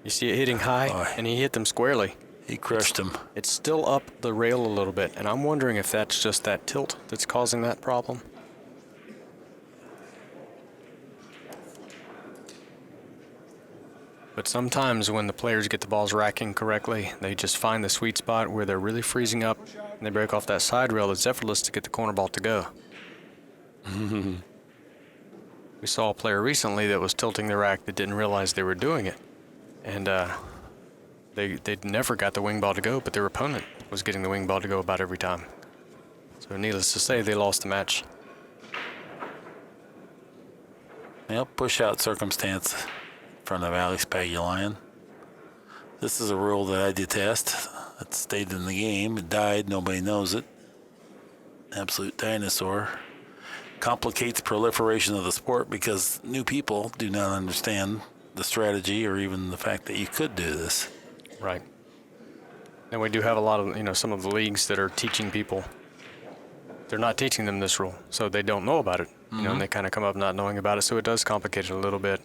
You see it hitting high, and he hit them squarely. He crushed him. It's still up the rail a little bit, and I'm wondering if that's just that tilt that's causing that problem. But sometimes when the players get the balls racking correctly, they just find the sweet spot where they're really freezing up, and they break off that side rail. It's effortless to get the corner ball to go. We saw a player recently that was tilting the rack that didn't realize they were doing it. And they never got the wing ball to go, but their opponent was getting the wing ball to go about every time. So needless to say, they lost the match. Well, push out circumstance in front of Alex PAGULAYAN. This is a rule that I detest. It stayed in the game. It died. Nobody knows it. Absolute dinosaur. Complicates proliferation of the sport because new people do not understand the strategy or even the fact that you could do this. Right. And we do have a lot of, you know, some of the leagues that are teaching people. They're not teaching them this rule, so they don't know about it. You know, and they kind of come up not knowing about it, so it does complicate it a little bit.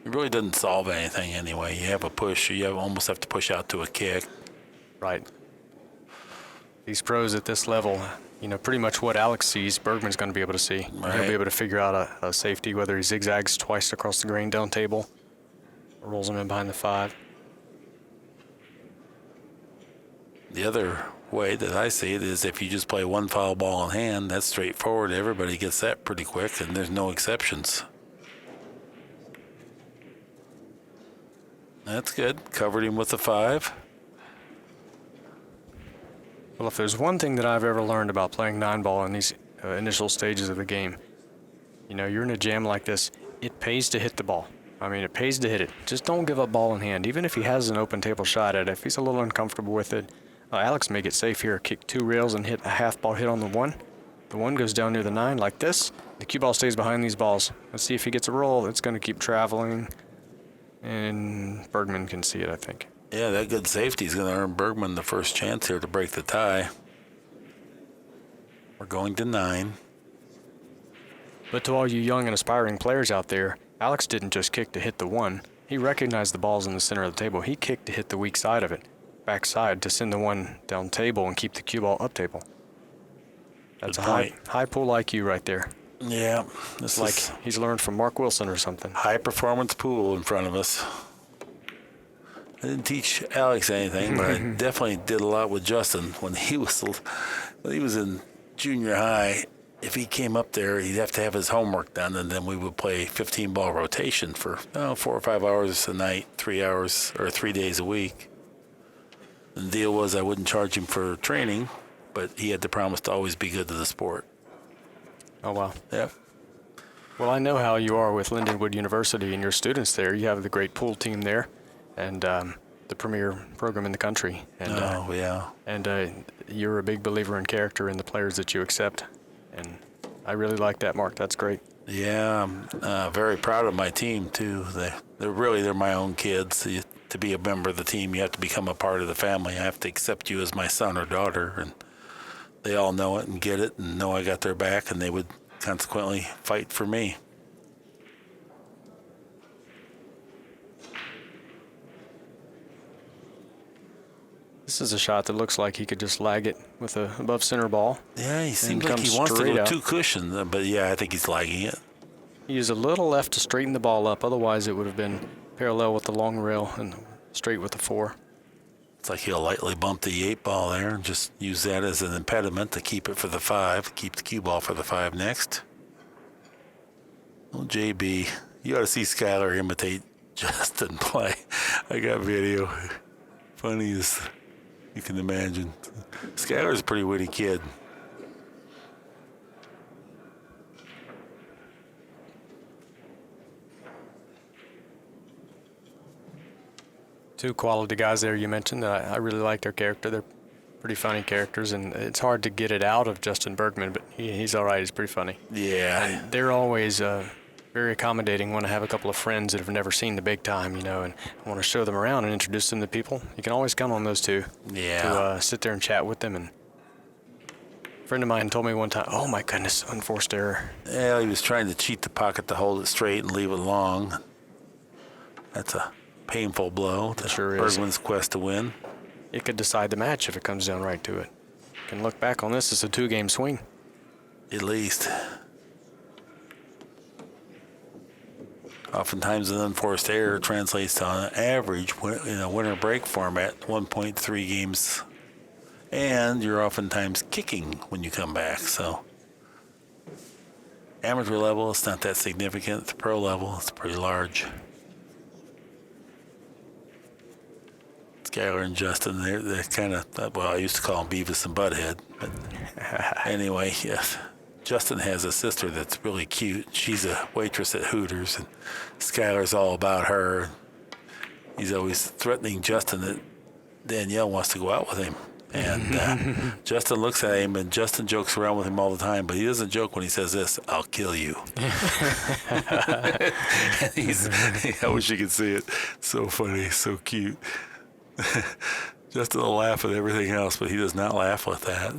It really doesn't solve anything anyway. You have a push, almost have to push out to a kick. Right. These pros at this level, you know, pretty much what Alex sees, Bergman's going to be able to see. Right. He'll be able to figure out a safety, whether he zigzags twice across the grain down table or rolls him in behind the 5. The other way that I see it is if you just play one foul ball in hand, that's straightforward. Everybody gets that pretty quick, and there's no exceptions. That's good. Covered him with a 5. Well, if there's one thing that I've ever learned about playing 9-ball in these initial stages of the game, you know, you're in a jam like this, it pays to hit the ball. I mean, it pays to hit it. Just don't give up ball in hand. Even if he has an open table shot at it, if he's a little uncomfortable with it, Alex may get safe here. Kick 2 rails and hit a half ball hit on the 1. The 1 goes down near the 9 like this. The cue ball stays behind these balls. Let's see if he gets a roll. It's going to keep traveling. And Bergman can see it, I think. Yeah, that good safety is going to earn Bergman the first chance here to break the tie. We're going to 9. But to all you young and aspiring players out there, Alex didn't just kick to hit the 1. He recognized the balls in the center of the table. He kicked to hit the weak side of it. Backside to send the 1 down table and keep the cue ball up table. That's Good a point. high pull IQ right there. Yeah, this Like is he's learned from Mark Wilson or something. high performance pool in front of us. I didn't teach Alex anything, but I definitely did a lot with Justin when he was in junior high. If he came up there, he'd have to have his homework done, and then we would play 15-ball rotation for 4 or 5 hours a night, 3 hours or 3 days a week. And the deal was I wouldn't charge him for training, but he had to promise to always be good to the sport. Oh, wow. Yep. Well, I know how you are with Lindenwood University and your students there. You have the great pool team there and the premier program in the country. And, yeah. And you're a big believer in character in the players that you accept. And I really like that, Mark. That's great. Yeah, I'm very proud of my team, too. They're my own kids. To be a member of the team, you have to become a part of the family. I have to accept you as my son or daughter, and they all know it and get it and know I got their back, and they would consequently fight for me. This is a shot that looks like he could just lag it with a above center ball. Yeah, he seems And like he comes wants to straight go out. two cushion, but yeah, I think he's lagging it. He used a little left to straighten the ball up. Otherwise, it would have been parallel with the long rail and straight with the 4. It's like he'll lightly bump the 8 ball there and just use that as an impediment to keep it for the 5, keep the cue ball for the 5 next. Well, JB, you ought to see Skylar imitate Justin play. I got video. Funny as you can imagine. Skylar's a pretty witty kid. Two quality guys there you mentioned that I really like their character. They're pretty funny characters, and it's hard to get it out of Justin Bergman, but he's all right. He's pretty funny. Yeah. And they're always very accommodating when I have a couple of friends that have never seen the big time, and I want to show them around and introduce them to people. You can always count on those two to sit there and chat with them. And a friend of mine told me one time, oh my goodness, unforced error. Yeah, he was trying to cheat the pocket to hold it straight and leave it long. That's a painful blow to sure is. Bergman's quest to win. It could decide the match if it comes down right to it. Can look back on this as a 2-game swing. At least. Oftentimes an unforced error translates to an average in a winter break format, 1.3 games. And you're oftentimes kicking when you come back. So amateur level, it's not that significant. At the pro level, it's pretty large. Skylar and Justin, they're kind of, well, I used to call them Beavis and Butthead. But anyway, yes. Justin has a sister that's really cute. She's a waitress at Hooters, and Skylar's all about her. He's always threatening Justin that Danielle wants to go out with him. And Justin looks at him, and Justin jokes around with him all the time, but he doesn't joke when he says this, I'll kill you. I wish you could see it. So funny, so cute. Justin will laugh at everything else, but he does not laugh with that.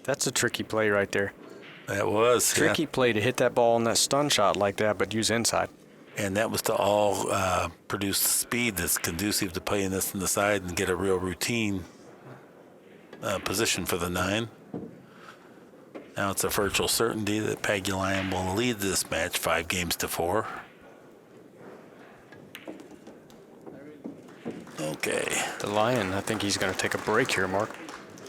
That's a tricky play right there. That was. Tricky play to hit that ball on that stun shot like that, but use inside. And that was to all produce the speed that's conducive to playing this in the side and get a real routine position for the 9. Now it's a virtual certainty that Pagulayan will lead this match 5-4. Okay. The Lion, I think he's going to take a break here, Mark.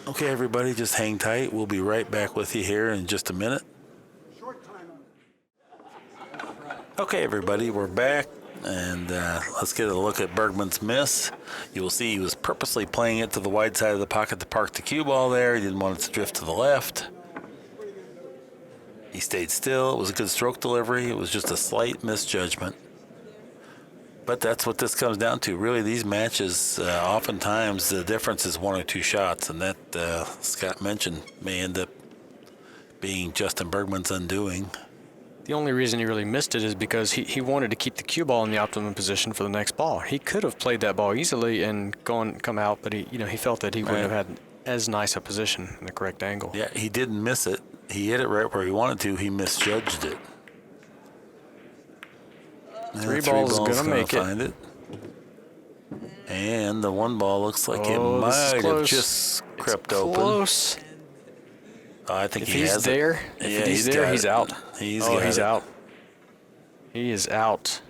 Okay, everybody, just hang tight. We'll be right back with you here in just a minute. Okay, everybody, we're back, and let's get a look at Bergman's miss. You will see he was purposely playing it to the wide side of the pocket to park the cue ball there. He didn't want it to drift to the left. He stayed still. It was a good stroke delivery. It was just a slight misjudgment. But that's what this comes down to. Really, these matches, oftentimes the difference is 1 or 2 shots, and that, Scott mentioned, may end up being Justin Bergman's undoing. The only reason he really missed it is because he wanted to keep the cue ball in the optimum position for the next ball. He could have played that ball easily and come out, but he felt that he wouldn't have had as nice a position in the correct angle. Yeah, he didn't miss it. He hit it right where he wanted to. He misjudged it. Three balls is going to make find it. And the 1 ball looks like it might have just crept open. Close. I think If he he's has there, it. if Yeah, he's there, got he's it. out. He's He's it. out. He is out.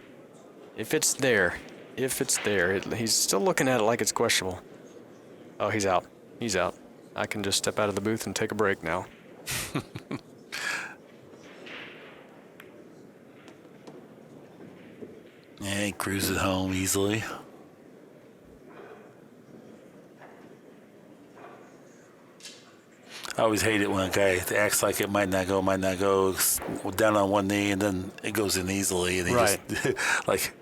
If it's there, he's still looking at it like it's questionable. Oh, he's out. He's out. I can just step out of the booth and take a break now. Yeah, he cruises home easily. I always hate it when a guy acts like it might not go, down on one knee, and then it goes in easily, and he Right. just, like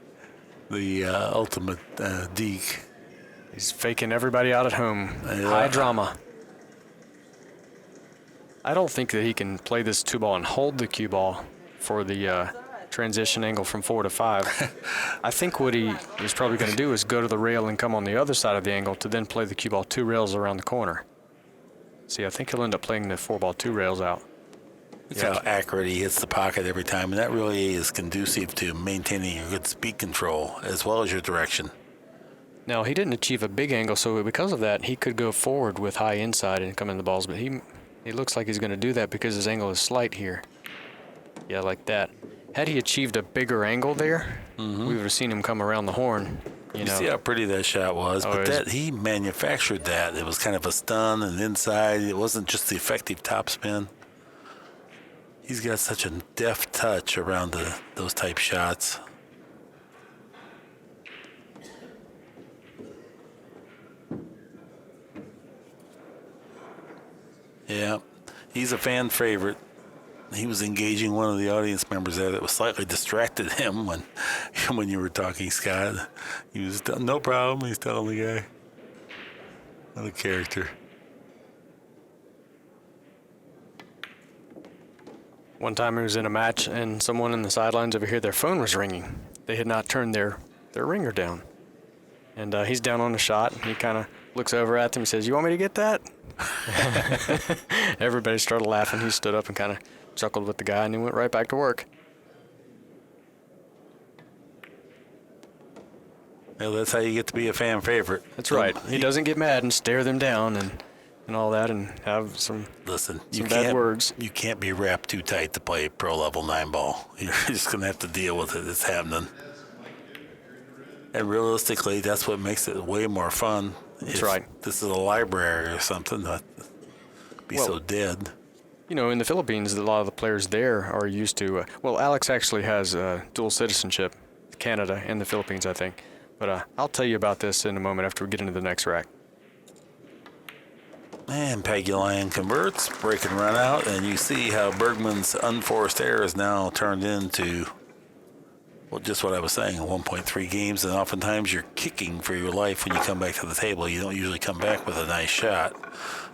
the ultimate deke. He's faking everybody out at home. Yeah. High drama. I don't think that he can play this 2-ball and hold the cue ball for the transition angle from 4 to 5. I think what he is probably going to do is go to the rail and come on the other side of the angle to then play the cue ball 2 rails around the corner. See, I think he'll end up playing the 4-ball 2 rails out. Look how accurate he hits the pocket every time, and that really is conducive to maintaining your good speed control as well as your direction. Now, he didn't achieve a big angle, so because of that, he could go forward with high inside and come in the balls, but he looks like he's going to do that because his angle is slight here. Yeah, like that. Had he achieved a bigger angle there, we would have seen him come around the horn. You know. See how pretty that shot was, but he manufactured that. It was kind of a stun and inside. It wasn't just the effective topspin. He's got such a deft touch around those type shots. Yeah, he's a fan favorite. He was engaging one of the audience members there that was slightly distracted him when you were talking, Scott. He was no problem. He's telling the guy. What a character. One time he was in a match and someone in the sidelines over here, their phone was ringing. They had not turned their ringer down. And he's down on the shot and he kind of looks over at them and says, "You want me to get that?" Everybody started laughing. He stood up and kind of chuckled with the guy and he went right back to work. Well, that's how you get to be a fan favorite. That's right. He doesn't get mad and stare them down and all that and have some bad words. You can't be wrapped too tight to play pro level 9-ball. You're just going to have to deal with it. It's happening. And realistically, that's what makes it way more fun. That's right. This is a library or something, that be so dead. You know, in the Philippines, a lot of the players there are used to. Alex actually has dual citizenship, Canada and the Philippines, I think. But I'll tell you about this in a moment after we get into the next rack. And Pagulayan converts, break and run out, and you see how Bergman's unforced error is now turned into, well, just what I was saying, 1.3 games, and oftentimes you're kicking for your life when you come back to the table. You don't usually come back with a nice shot.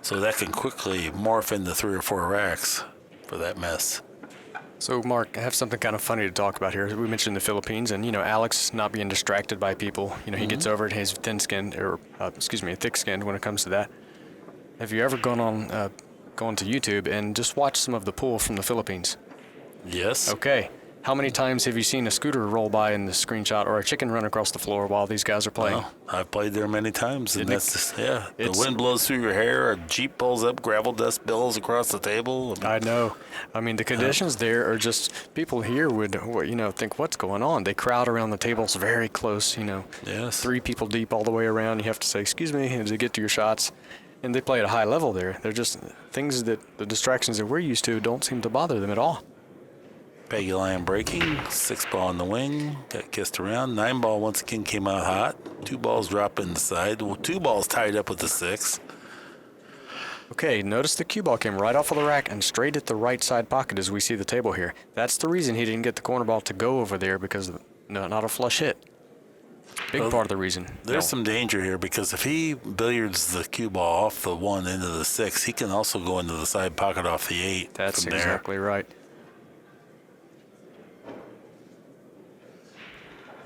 So that can quickly morph into 3 or 4 racks for that mess. So, Mark, I have something kind of funny to talk about here. We mentioned the Philippines, and, Alex not being distracted by people. He gets over it. He's thick-skinned when it comes to that. Have you ever gone to YouTube and just watched some of the pool from the Philippines? Yes. Okay. How many times have you seen a scooter roll by in the screenshot or a chicken run across the floor while these guys are playing? Well, I've played there many times, and the It's- wind blows through your hair, a Jeep pulls up, gravel dust billows across the table. I know. I mean, the conditions there are just, people here would, think, what's going on? They crowd around the tables very close, Yes. 3 people deep all the way around. You have to say, excuse me, as you get to your shots. And they play at a high level there. They're just things that the distractions that we're used to don't seem to bother them at all. Pagulayan breaking, 6-ball in the wing, got kissed around. 9-ball once again came out hot. 2 balls drop in the side. 2 balls tied up with the 6. Okay, notice the cue ball came right off of the rack and straight at the right side pocket as we see the table here. That's the reason he didn't get the corner ball to go over there, because not a flush hit. Big part of the reason. There's some danger here, because if he billiards the cue ball off the 1 into the 6, he can also go into the side pocket off the 8. That's from there. exactly right.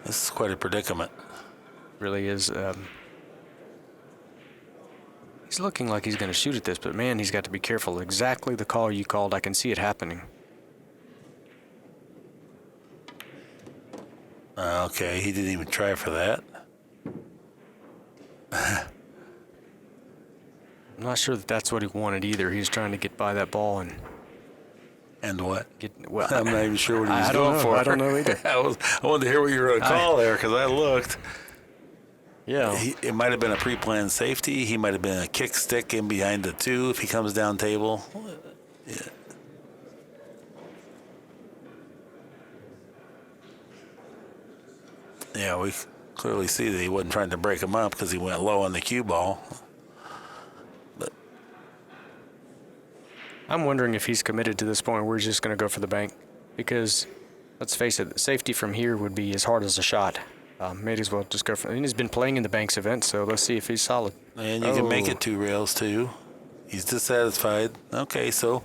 This is quite a predicament. Really is. He's looking like he's going to shoot at this, but man, he's got to be careful. Exactly the call you called. I can see it happening. Okay, he didn't even try for that. I'm not sure that that's what he wanted either. He was trying to get by that ball and what? well. I'm not even sure what he was I don't going know. for. I don't know either. I wanted to hear what you were going to call there because I looked. Yeah. It might have been a pre-planned safety. He might have been a kick stick in behind the 2 if he comes down table. Yeah. Yeah, we clearly see that he wasn't trying to break him up because he went low on the cue ball. But I'm wondering if he's committed to this point where he's just going to go for the bank. Because, let's face it, safety from here would be as hard as a shot. May as well just go for it. And he's been playing in the banks event, so let's see if he's solid. And you can make it 2 rails, too. He's dissatisfied. Okay, so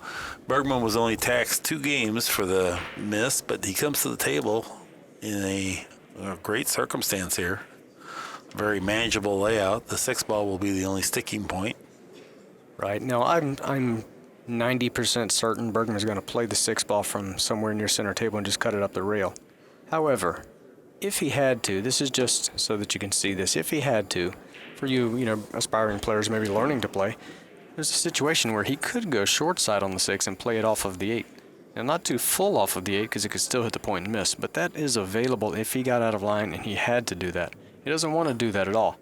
Bergman was only taxed 2 games for the miss, but he comes to the table in a great circumstance here. Very manageable layout. The 6 ball will be the only sticking point. Right. Now, I'm 90% certain Bergman's going to play the 6 ball from somewhere near center table and just cut it up the rail. However, if he had to, this is just so that you can see this, if he had to, for you aspiring players maybe learning to play, there's a situation where he could go short side on the 6 and play it off of the 8. Now, not too full off of the 8 because it could still hit the point and miss, but that is available if he got out of line and he had to do that. He doesn't want to do that at all.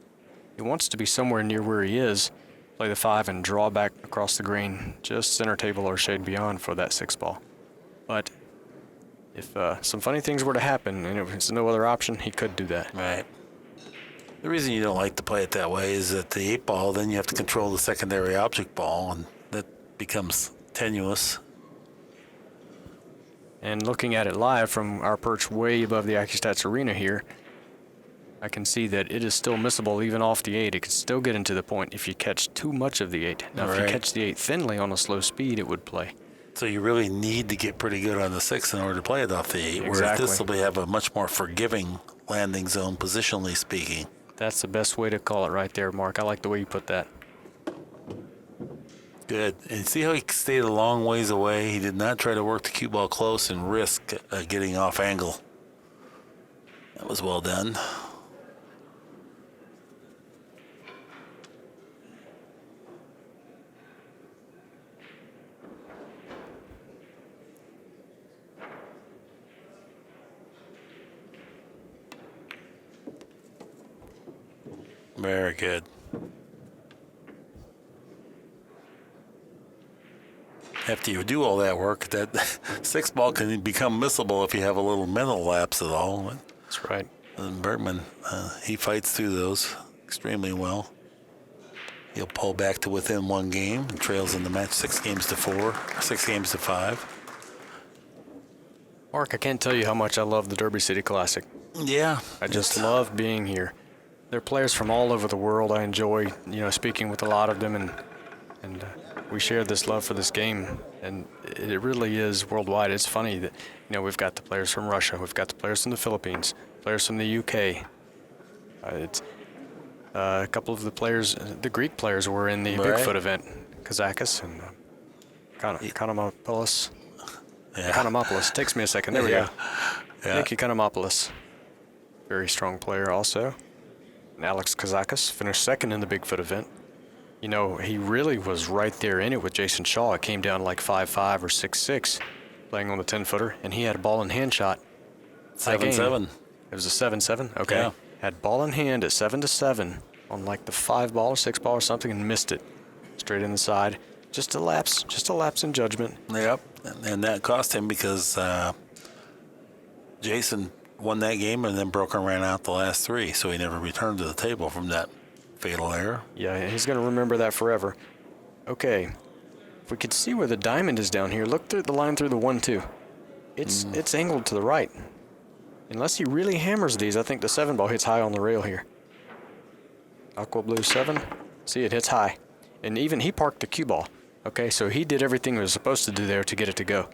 He wants to be somewhere near where he is, play the 5 and draw back across the green, just center table or shade beyond for that 6 ball. But if some funny things were to happen and it was no other option, he could do that. Right. The reason you don't like to play it that way is that the 8 ball, then you have to control the secondary object ball, and that becomes tenuous. And looking at it live from our perch way above the Accu-Stats arena here, I can see that it is still missable even off the 8. It could still get into the point if you catch too much of the 8. Now, if you catch the 8 thinly on a slow speed, it would play. So you really need to get pretty good on the 6 in order to play it off the 8, whereas this will have a much more forgiving landing zone, positionally speaking. That's the best way to call it right there, Mark. I like the way you put that. Good. And see how he stayed a long ways away? He did not try to work the cue ball close and risk getting off angle. That was well done. Very good. After you do all that work, that 6 ball can become missable if you have a little mental lapse at all. That's right. And Bergman, he fights through those extremely well. He'll pull back to within 1 game and trails in the match 6 games to 4, 6 games to 5. Mark, I can't tell you how much I love the Derby City Classic. Yeah. I just love being here. There are players from all over the world. I enjoy, speaking with a lot of them, and we share this love for this game, and it really is worldwide. It's funny that, we've got the players from Russia, we've got the players from the Philippines, players from the UK. It's a couple of the players, the Greek players were in the Bigfoot event, Kazakis and Economopoulos. Yeah. Economopoulos. Takes me a second. There we go. Yeah. Nick Economopoulos. Very strong player also. And Alex Kazakis finished second in the Bigfoot event. He really was right there in it with Jason Shaw. It came down like 5-5 or 6-6 playing on the 10-footer, and he had a ball in hand shot. 7-7. It was a 7-7? Okay. Yeah. Had ball in hand at 7-7 on like the 5 ball or 6 ball or something and missed it. Straight in the side. Just a lapse in judgment. Yep. And that cost him because Jason won that game and then broke and ran out the last 3, so he never returned to the table from that fatal error. Yeah, he's going to remember that forever. Okay, if we could see where the diamond is down here, look through the line through the 1-2. It's angled to the right. Unless he really hammers these, I think the 7 ball hits high on the rail here. Aqua Blue 7, see it hits high. And even he parked the cue ball. Okay, so he did everything he was supposed to do there to get it to go.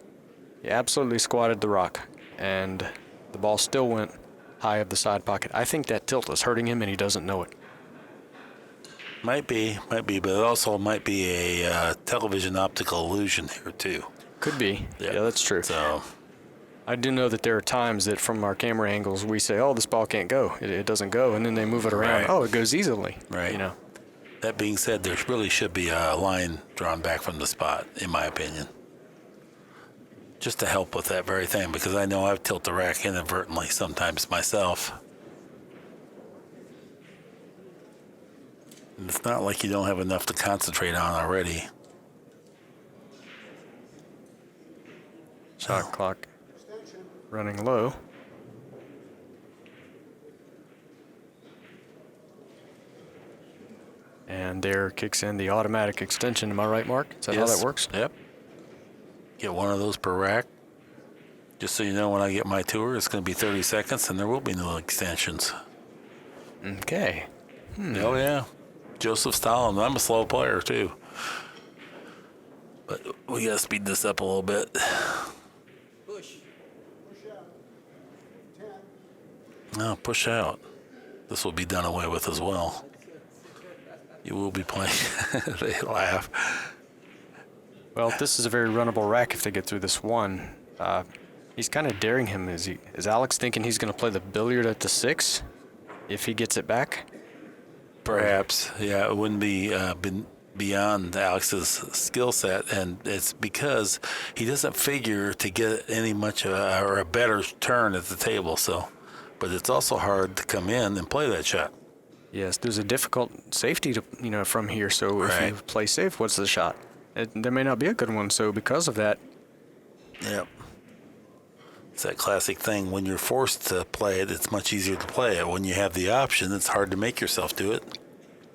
He absolutely squatted the rock, and the ball still went high of the side pocket. I think that tilt is hurting him, and he doesn't know it. Might be, but it also might be a television optical illusion here too. Could be. Yeah, that's true. So I do know that there are times that from our camera angles we say, "Oh, this ball can't go. It doesn't go," and then they move it around. Right. Oh, it goes easily. Right. That being said, there really should be a line drawn back from the spot, in my opinion. Just to help with that very thing, because I know I've tilted the rack inadvertently sometimes myself. And it's not like you don't have enough to concentrate on already. Shot clock running low. And there kicks in the automatic extension. Am I right, Mark? Is that how that works? Yep. Get one of those per rack. Just so you know, when I get my tour, it's going to be 30 seconds, and there will be no extensions. Okay. Oh, yeah. Joseph Stalin. I'm a slow player, too. But we got to speed this up a little bit. Push out. 10. No, push out. This will be done away with as well. You will be playing. They laugh. Well, this is a very runnable rack if they get through this one. He's kind of daring him. Is Alex thinking he's going to play the billiard at the 6 if he gets it back? Perhaps. Yeah, it wouldn't be been beyond Alex's skill set, and it's because he doesn't figure to get any much or a better turn at the table. So, but it's also hard to come in and play that shot. Yes, there's a difficult safety to from here. So Right. if you play safe, what's the shot? There may not be a good one. So because of that, Yep. It's that classic thing. When you're forced to play it, it's much easier to play it. When you have the option, it's hard to make yourself do it.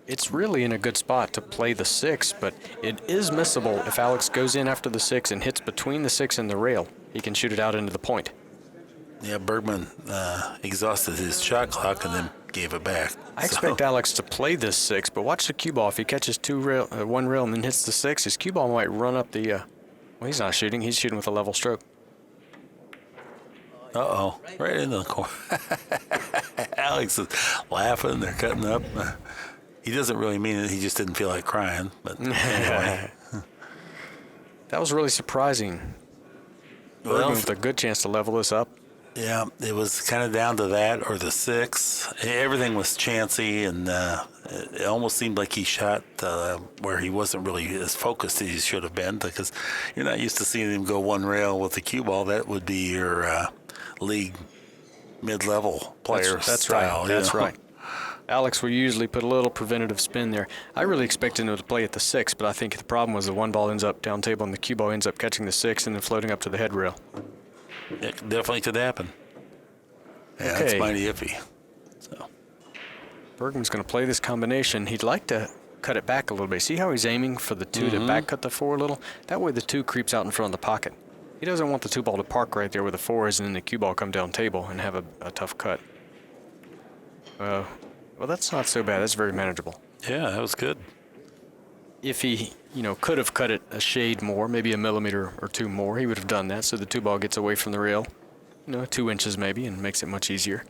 it's really in a good spot to play the 6, but it is missable if Alex goes in after the 6 and hits between the 6 and the rail. He can shoot it out into the point. Yeah, Bergman exhausted his shot clock and then gave it back. I expect Alex to play this 6, but watch the cue ball. If he catches one rail and then hits the 6, his cue ball might run up the. Well, he's not shooting. He's shooting with a level stroke. Uh-oh, right into the corner. Alex is laughing. They're cutting up. He doesn't really mean it. He just didn't feel like crying. But anyway. That was really surprising. Bergman with a good chance to level this up. Yeah, it was kind of down to that or the 6. Everything was chancy, and it almost seemed like he shot where he wasn't really as focused as he should have been, because you're not used to seeing him go one rail with the cue ball. That would be your league mid-level player That's style. right. That's right. Alex will usually put a little preventative spin there. I really expected him to play at the 6, but I think the problem was the one ball ends up down table and the cue ball ends up catching the 6 and then floating up to the head rail. It definitely could happen. Yeah, it's Okay. mighty iffy. So. Bergman's going to play this combination. He'd like to cut it back a little bit. See how he's aiming for the 2 to back cut the 4 a little? That way the 2 creeps out in front of the pocket. He doesn't want the 2 ball to park right there where the 4 is and then the cue ball come down table and have a tough cut. Well, that's not so bad. That's very manageable. Yeah, that was good. If he, could have cut it a shade more, maybe a millimeter or 2 more, he would have done that so the 2 ball gets away from the rail, 2 inches maybe, and makes it much easier.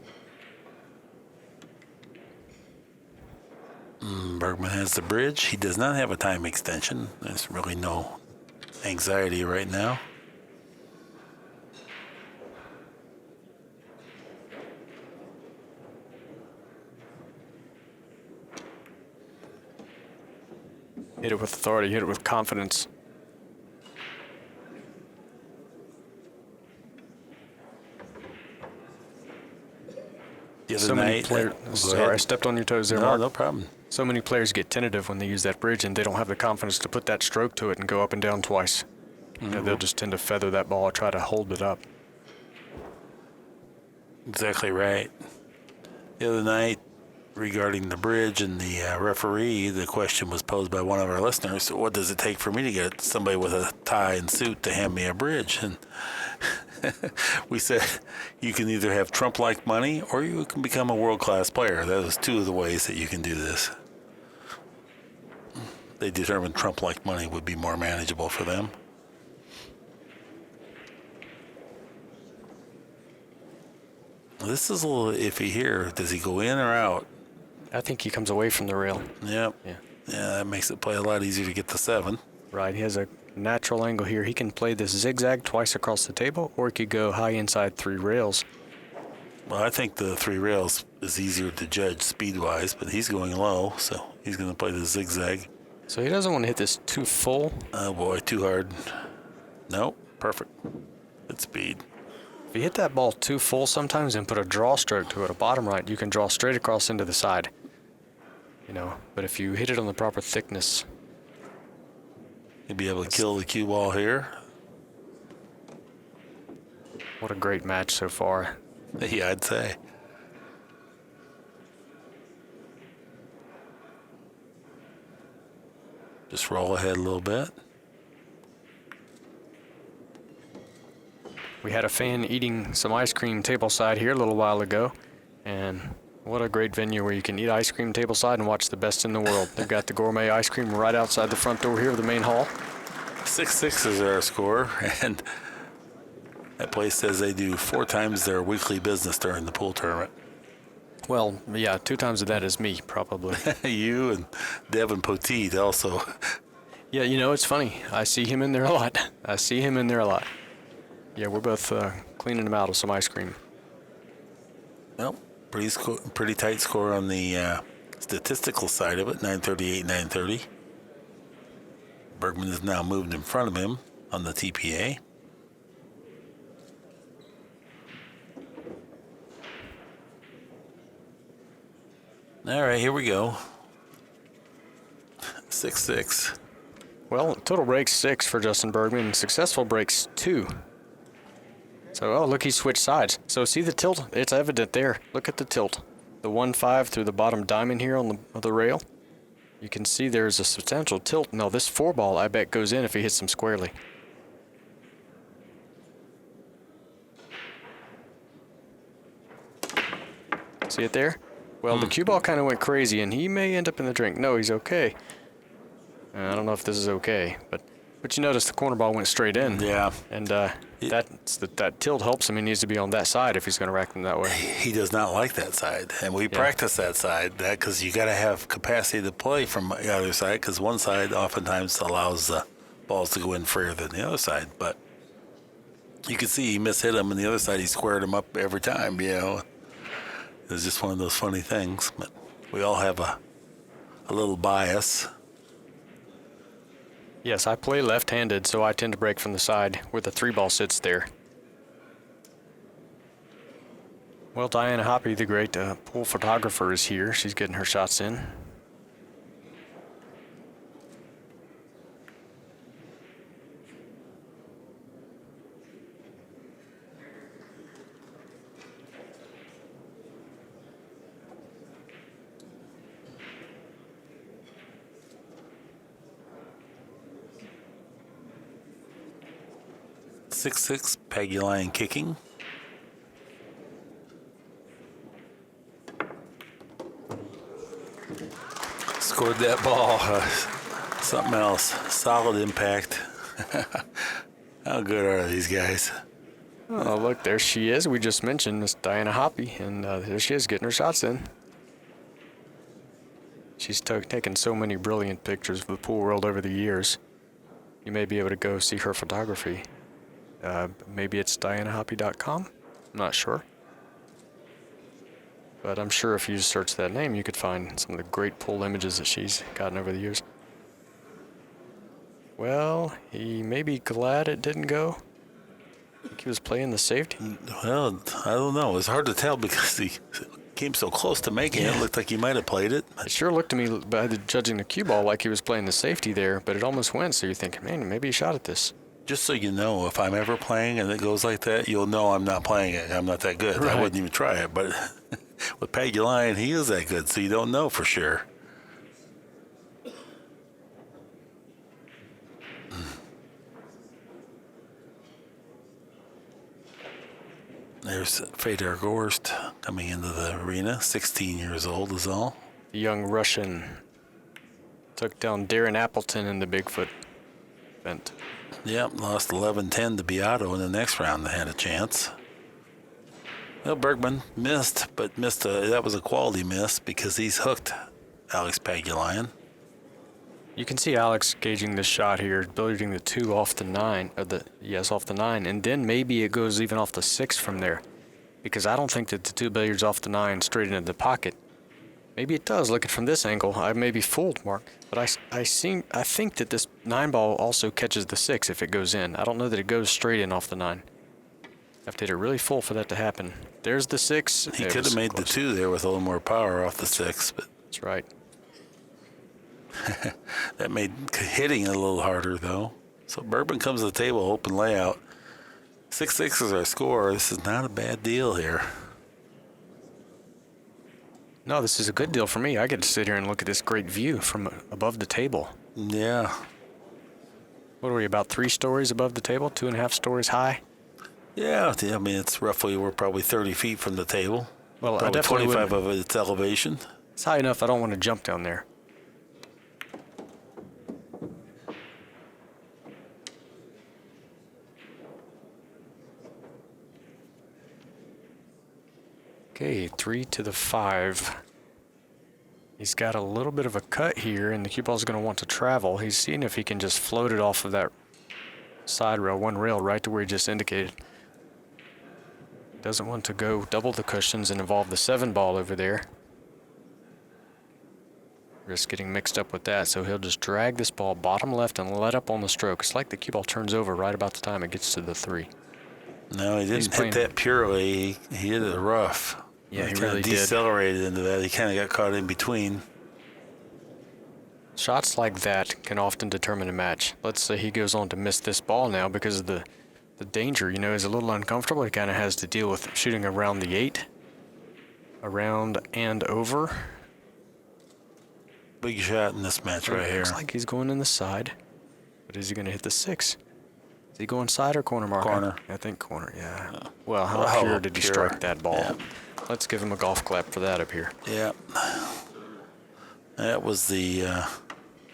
Bergman has the bridge. He does not have a time extension. There's really no anxiety right now. Hit it with authority, hit it with confidence. The other So many night, players. go Sorry, I ahead. stepped on your toes there, No, Mark. no problem. So many players get tentative when they use that bridge and they don't have the confidence to put that stroke to it and go up and down twice. They'll just tend to feather that ball or try to hold it up. Exactly right. The other night, regarding the bridge and the referee, the question was posed by one of our listeners: what does it take for me to get somebody with a tie and suit to hand me a bridge? And we said, you can either have Trump-like money or you can become a world-class player. Those 2 of the ways that you can do this. They determined Trump-like money would be more manageable for them. This is a little iffy here. Does he go in or out? I think he comes away from the rail. Yep. Yeah. Yeah, that makes it play a lot easier to get the 7. Right, he has a natural angle here. He can play this zigzag twice across the table, or he could go high inside 3 rails. Well, I think the 3 rails is easier to judge speed-wise, but he's going low, so he's going to play the zigzag. So he doesn't want to hit this too full. Oh boy, too hard. Nope, perfect. Good speed. If you hit that ball too full sometimes and put a draw stroke to it, a bottom right, you can draw straight across into the side. You know, but if you hit it on the proper thickness, You'll be able to kill the cue ball here. what a great match so far. Yeah, I'd say. Just roll ahead a little bit. We had a fan eating some ice cream tableside here a little while ago, and what a great venue where you can eat ice cream tableside and watch the best in the world. They've got the gourmet ice cream right outside the front door here of the main hall. 6-6 is our score, and that place says they do 4 times their weekly business during the pool tournament. Well, yeah, 2 times of that is me, probably. You and Devin Poteet also. Yeah, you know, it's funny. I see him in there a lot. Yeah, we're both cleaning him out of some ice cream. Well, pretty tight score on the statistical side of it, 938-930. Bergman is now moved in front of him on the TPA. All right, here we go. 6-6. Well, total breaks 6 for Justin Bergman, successful breaks 2. So, oh, look, he switched sides. So, see the tilt? It's evident there. Look at the tilt. The 1-5 through the bottom diamond here on the rail. You can see there's a substantial tilt. No, this 4-ball, I bet, goes in if he hits them squarely. See it there? Well, the cue ball kind of went crazy, and he may end up in the drink. No, he's okay. I don't know if this is okay, but you notice the corner ball went straight in. Yeah. And that tilt helps him. He needs to be on that side if he's going to rack them that way. He does not like that side, and we practice that side because you got to have capacity to play from the other side because one side oftentimes allows the balls to go in freer than the other side. But you can see he mishit him, and the other side he squared him up every time. You know, it was just one of those funny things. But we all have a little bias. Yes, I play left-handed, so I tend to break from the side where the 3-ball sits there. Well, Diana Hoppy, the great pool photographer, is here. She's getting her shots in. Six, Pagulayan kicking. Scored that ball. Something else. Solid impact. How good are these guys? Oh, look, there she is. We just mentioned Miss Diana Hoppy, and there she is getting her shots in. She's taken so many brilliant pictures of the pool world over the years. You may be able to go see her photography. Maybe it's dianahoppy.com. I'm not sure. But I'm sure if you search that name, you could find some of the great pool images that she's gotten over the years. Well, he may be glad it didn't go. I think he was playing the safety. Well, I don't know. It's hard to tell because he came so close to making it. It looked like he might have played it. It sure looked to me, by judging the cue ball, like he was playing the safety there, but it almost went, so you're thinking, man, maybe he shot at this. Just so you know, if I'm ever playing and it goes like that, you'll know I'm not playing it. I'm not that good. Right. I wouldn't even try it. But with Pagulayan, he is that good, so you don't know for sure. There's Fedor Gorst coming into the arena. 16 years old is all. The young Russian took down Darren Appleton in the Bigfoot event. Yep, lost 11-10 to Beato in the next round. They had a chance. Well, Bergman missed, but that was a quality miss because he's hooked Alex Pagulayan. You can see Alex gauging this shot here, building the 2 off the 9, off the 9, and then maybe it goes even off the 6 from there. because I don't think that the 2 billiards off the 9 straight into the pocket. Maybe it does, looking from this angle. I may be fooled, Mark, but I think that this 9 ball also catches the 6 if it goes in. I don't know that it goes straight in off the 9. Have to hit it really full for that to happen. There's the 6. He could have made the 2 there with a little more power off the 6, but That's right. that made hitting it a little harder, though. So Bergman comes to the table, open layout. 6-6 is our score. This is not a bad deal here. No, this is a good deal for me. I get to sit here and look at this great view from above the table. Yeah. What are we, about 3 stories above the table? 2.5 stories high? Yeah, I mean, it's roughly, we're probably 30 feet from the table. Well, I Probably definitely 25 wouldn't. of its elevation. It's high enough I don't want to jump down there. Okay, 3 to the 5. He's got a little bit of a cut here, and the cue ball's going to want to travel. He's seeing if he can just float it off of that side rail, one rail, right to where he just indicated. Doesn't want to go double the cushions and involve the 7 ball over there. Risk getting mixed up with that, so he'll just drag this ball bottom left and let up on the stroke. It's like the cue ball turns over right about the time it gets to the 3. No, he didn't hit that purely. He hit it rough. Yeah, he kinda really did. decelerated into that. He kind of got caught in between. Shots like that can often determine a match. Let's say he goes on to miss this ball now because of the danger, you know, is a little uncomfortable. He kind of has to deal with shooting around the 8, around and over. Big shot in this match right here. Looks like he's going in the side, but is he going to hit the 6? Is he going side or corner, Mark? Corner. I think corner, yeah. Well, how pure did he strike that ball? Yeah. Let's give him a golf clap for that up here. Yeah. That was the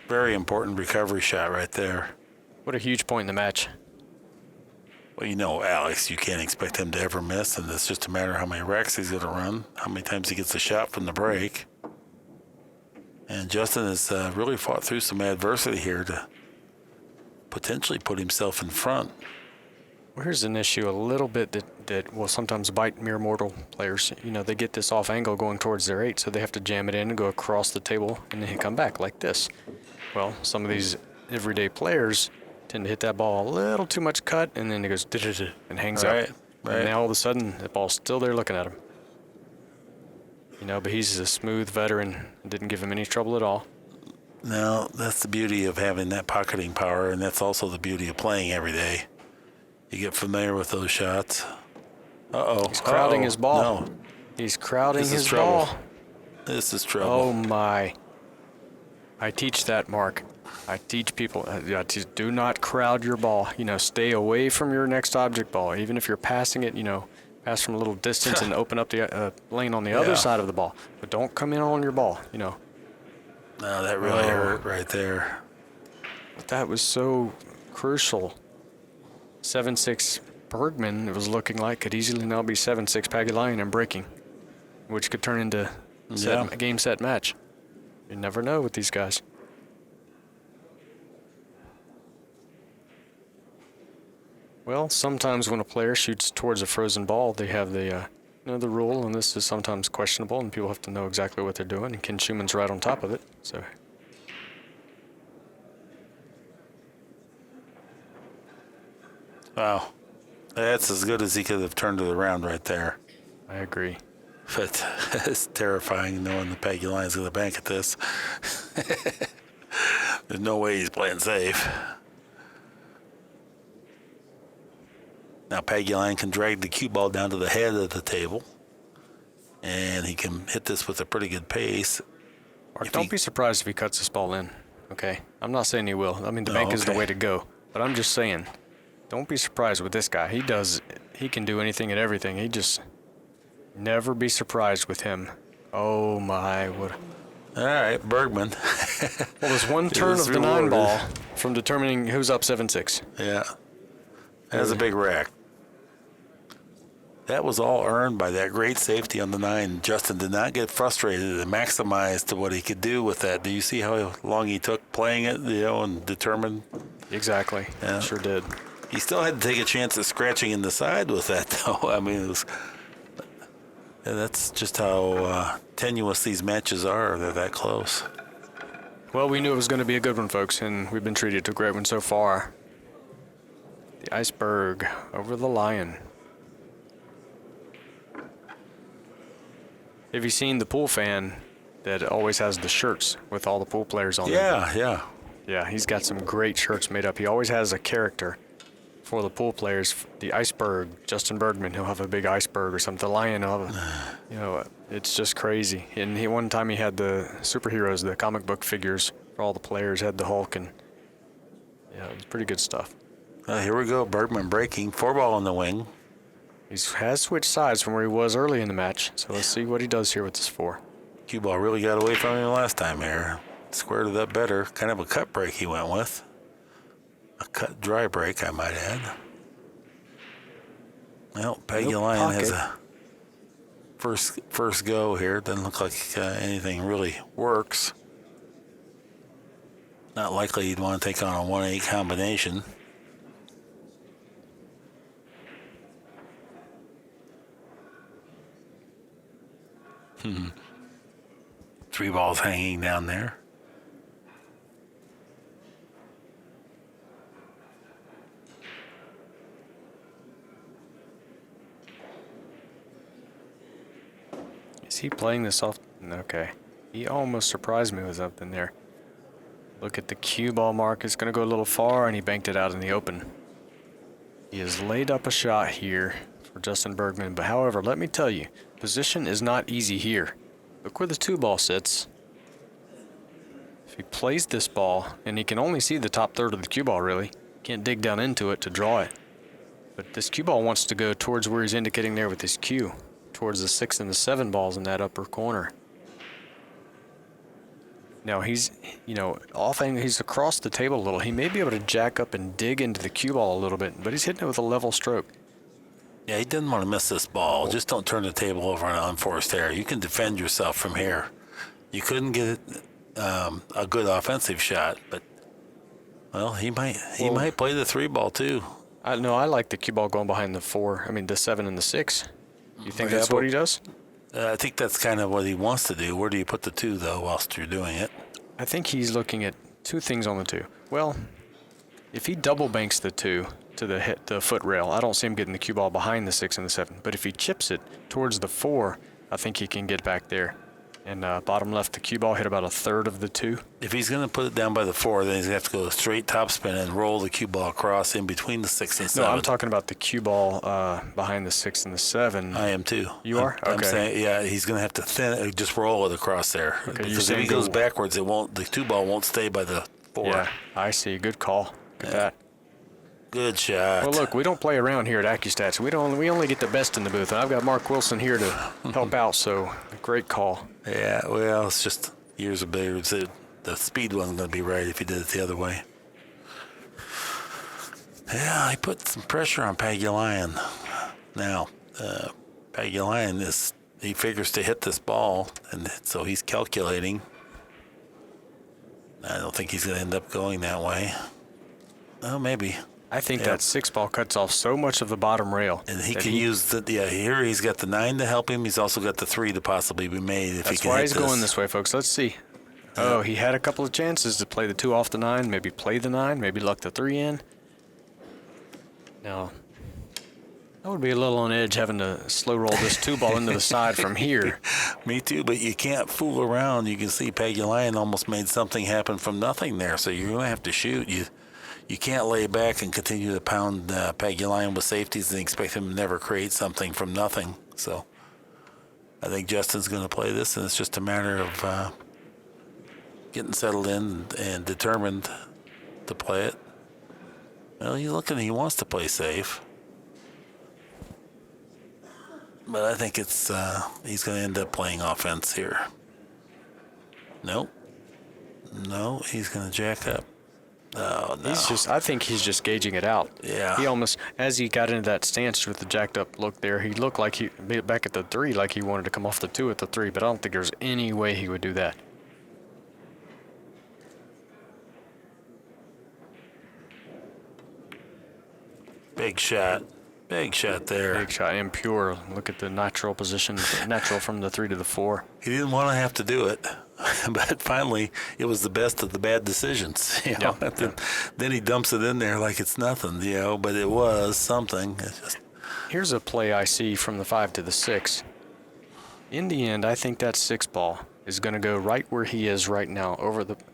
very important recovery shot right there. What a huge point in the match. Well, you know, Alex, you can't expect him to ever miss, and it's just a matter of how many racks he's going to run, how many times he gets a shot from the break. And Justin has really fought through some adversity here to potentially put himself in front. Well, here's an issue a little bit that will sometimes bite mere mortal players. You know, they get this off angle going towards their 8, so they have to jam it in and go across the table and then come back like this. Well, some of these everyday players tend to hit that ball a little too much cut, and then it goes and hangs up. Right. And now all of a sudden, the ball's still there looking at him. You know, but he's a smooth veteran. Didn't give him any trouble at all. No, that's the beauty of having that pocketing power, and that's also the beauty of playing every day. You get familiar with those shots. Uh-oh. He's crowding his ball. No, He's crowding This is his trouble. ball. this is trouble. Oh, my. I teach that, Mark. I teach people, do not crowd your ball. You know, stay away from your next object ball. Even if you're passing it, you know, pass from a little distance and open up the lane on the other side of the ball. But don't come in on your ball, you know. No, that really hurt right there. But that was so crucial. 7-6 Bergman, it was looking like, could easily now be 7-6 Pagulayan and breaking, which could turn into a game set match. You never know with these guys. Well, sometimes when a player shoots towards a frozen ball, they have the rule, and this is sometimes questionable, and people have to know exactly what they're doing. And Ken Schumann's right on top of it. So, Wow. That's as good as he could have turned it around right there. I agree. But it's terrifying knowing the Pagulayan's going to bank at this. There's no way he's playing safe. Now Pagulayan can drag the cue ball down to the head of the table, and he can hit this with a pretty good pace. Mark, don't be surprised if he cuts this ball in, okay? I'm not saying he will. I mean, the bank is the way to go. But I'm just saying, don't be surprised with this guy. He can do anything and everything. He just never be surprised with him. Oh, my. What? All right, Bergman. Well, there's one turn of the 9 ball from determining who's up 7-6. Yeah. That's a big rack. That was all earned by that great safety on the 9. Justin did not get frustrated and maximized to what he could do with that. Do you see how long he took playing it, and determined? Exactly. Yeah. Sure did. He still had to take a chance at scratching in the side with that, though. I mean, it was Yeah, that's just how tenuous these matches are. They're that close. Well, we knew it was going to be a good one, folks, and we've been treated to a great one so far. The Iceberg over the Lion. Have you seen the pool fan that always has the shirts with all the pool players on them? Yeah. Yeah, he's got some great shirts made up. He always has a character for the pool players. The Iceberg, Justin Bergman, he'll have a big iceberg or something. The Lion, he'll have a, it's just crazy. And one time he had the superheroes, the comic book figures for all the players, had the Hulk, and yeah, it was pretty good stuff. Here we go. Bergman breaking. 4-ball on the wing. He has switched sides from where he was early in the match, so let's see what he does here with this 4. Cue ball really got away from him last time here. Squared it up better. Kind of a cut break he went with. A cut dry break, I might add. Well, Pagulayyan has a first go here. Doesn't look like anything really works. Not likely you'd want to take on a 1-8 combination. Three balls hanging down there. Is he playing this off? Okay. He almost surprised me with something there. Look at the cue ball mark. It's going to go a little far, and he banked it out in the open. He has laid up a shot here for Justin Bergman. But however, let me tell you, position is not easy here. Look where the 2-ball sits. If he plays this ball, and he can only see the top third of the cue ball, really. Can't dig down into it to draw it. But this cue ball wants to go towards where he's indicating there with his cue, towards the 6 and the 7 balls in that upper corner. Now he's, he's across the table a little. He may be able to jack up and dig into the cue ball a little bit, but he's hitting it with a level stroke. Yeah, he didn't want to miss this ball. Just don't turn the table over on an unforced error. You can defend yourself from here. You couldn't get a good offensive shot, but well, he might play the 3-ball too. I like the cue ball going behind the 4. I mean, the 7 and the 6. You think that's what he does? I think that's kind of what he wants to do. Where do you put the 2 though, whilst you're doing it? I think he's looking at 2 things on the 2. Well, if he double banks the 2 to the foot rail, I don't see him getting the cue ball behind the 6 and the 7. But if he chips it towards the 4, I think he can get back there. And bottom left, the cue ball hit about a third of the 2. If he's going to put it down by the 4, then he's going to have to go straight topspin and roll the cue ball across in between the 6 and 7. No, I'm talking about the cue ball behind the 6 and the 7. I am too. You are? Okay. I'm saying, yeah, he's going to have to just roll it across there. Okay, because if he goes backwards, the 2-ball won't stay by the 4. Yeah, I see. Good call. Look at that. Good shot. Well, look, we don't play around here at Accu-Stats. We only get the best in the booth. And I've got Mark Wilson here to help out, so great call. Yeah, well, it's just years of billiards. The speed wasn't going to be right if he did it the other way. Yeah, he put some pressure on Pagulayyan. Now, Pagulayyan he figures to hit this ball, and so he's calculating. I don't think he's going to end up going that way. Well, maybe. I think that 6-ball cuts off so much of the bottom rail. And he can use here he's got the 9 to help him. He's also got the 3 to possibly be made if he can hit this. That's why he's going this way, folks. Let's see. Oh, he had a couple of chances to play the 2 off the 9, maybe play the 9, maybe luck the 3 in. Now, I would be a little on edge having to slow roll this 2-ball into the side from here. Me too, but you can't fool around. You can see Pagulayyan almost made something happen from nothing there, so you're going to have to shoot. You can't lay back and continue to pound Pagulayyan with safeties and expect him to never create something from nothing. So I think Justin's going to play this, and it's just a matter of getting settled in and determined to play it. Well, he wants to play safe. But I think he's going to end up playing offense here. No, he's going to jack up. Oh, no. I think he's just gauging it out. Yeah. He almost, as he got into that stance with the jacked up look there, he looked like he back at the 3, like he wanted to come off the 2 at the 3, but I don't think there's any way he would do that. Big shot. Big shot there. Big shot, impure. Look at the natural position, natural from the 3 to the 4. He didn't want to have to do it, but finally it was the best of the bad decisions. Then he dumps it in there like it's nothing, but it was something. It's just... Here's a play I see from the 5 to the 6. In the end, I think that 6 ball is going to go right where he is right now,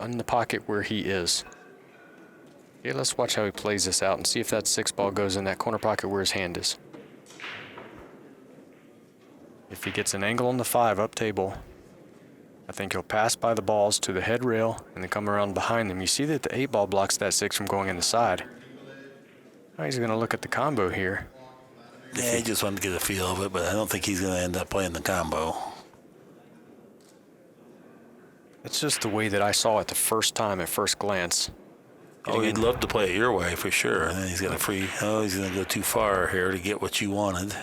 in the pocket where he is. Okay, let's watch how he plays this out and see if that 6 ball goes in that corner pocket where his hand is. If he gets an angle on the 5 up table, I think he'll pass by the balls to the head rail and then come around behind them. You see that the 8 ball blocks that 6 from going in the side. Now he's going to look at the combo here. Yeah, he just wanted to get a feel of it, but I don't think he's going to end up playing the combo. It's just the way that I saw it the first time at first glance. Oh, he'd love to play it your way for sure. And then he's got he's going to go too far here to get what you wanted.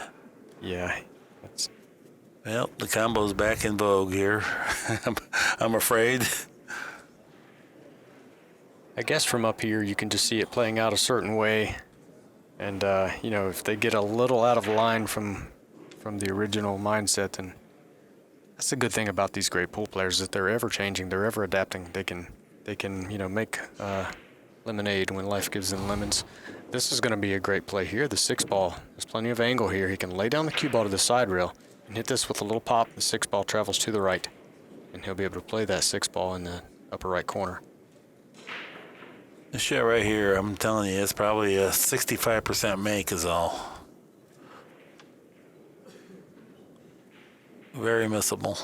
Yeah. Well, the combo's back in vogue here, I'm afraid. I guess from up here you can just see it playing out a certain way. And, if they get a little out of line from the original mindset, then that's the good thing about these great pool players, that they're ever changing, they're ever adapting. They can make lemonade when life gives them lemons. This is going to be a great play here. The 6 ball, there's plenty of angle here. He can lay down the cue ball to the side rail and hit this with a little pop. The 6 ball travels to the right, and he'll be able to play that 6 ball in the upper right corner. This shot right here, I'm telling you, it's probably a 65% make is all. Very missable.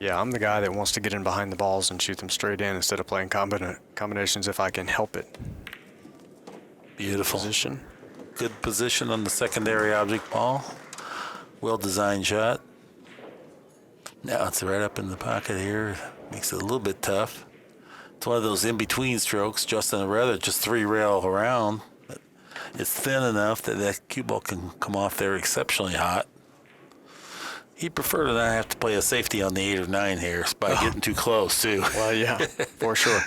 Yeah, I'm the guy that wants to get in behind the balls and shoot them straight in instead of playing combinations if I can help it. Beautiful. Position. Good position on the secondary object ball. Well-designed shot. Now it's right up in the pocket here. Makes it a little bit tough. It's one of those in-between strokes. Justin would rather just 3 rail around. But it's thin enough that that cue ball can come off there exceptionally hot. He'd prefer to not have to play a safety on the 8 or 9 here by getting too close, too. Well, yeah, for sure.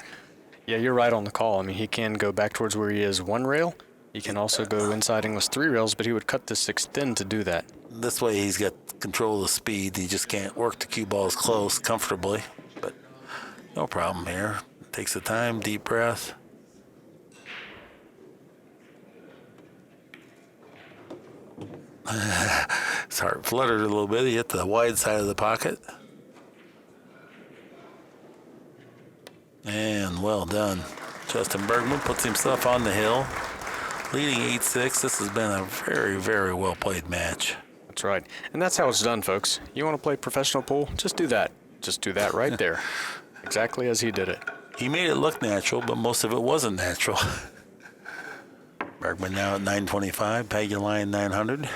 Yeah, you're right on the call. I mean, he can go back towards where he is 1 rail. He can also go inside English 3 rails, but he would cut the 6 thin to do that. This way he's got control of the speed. He just can't work the cue balls close comfortably. But no problem here. Takes the time, deep breath. His heart fluttered a little bit. He hit the wide side of the pocket. And well done. Justin Bergman puts himself on the hill, leading 8-6. This has been a very, very well played match. That's right. And that's how it's done, folks. You want to play professional pool? Just do that. Just do that right there. Exactly as he did it. He made it look natural, but most of it wasn't natural. Bergman now at 925, Pagulayan 900.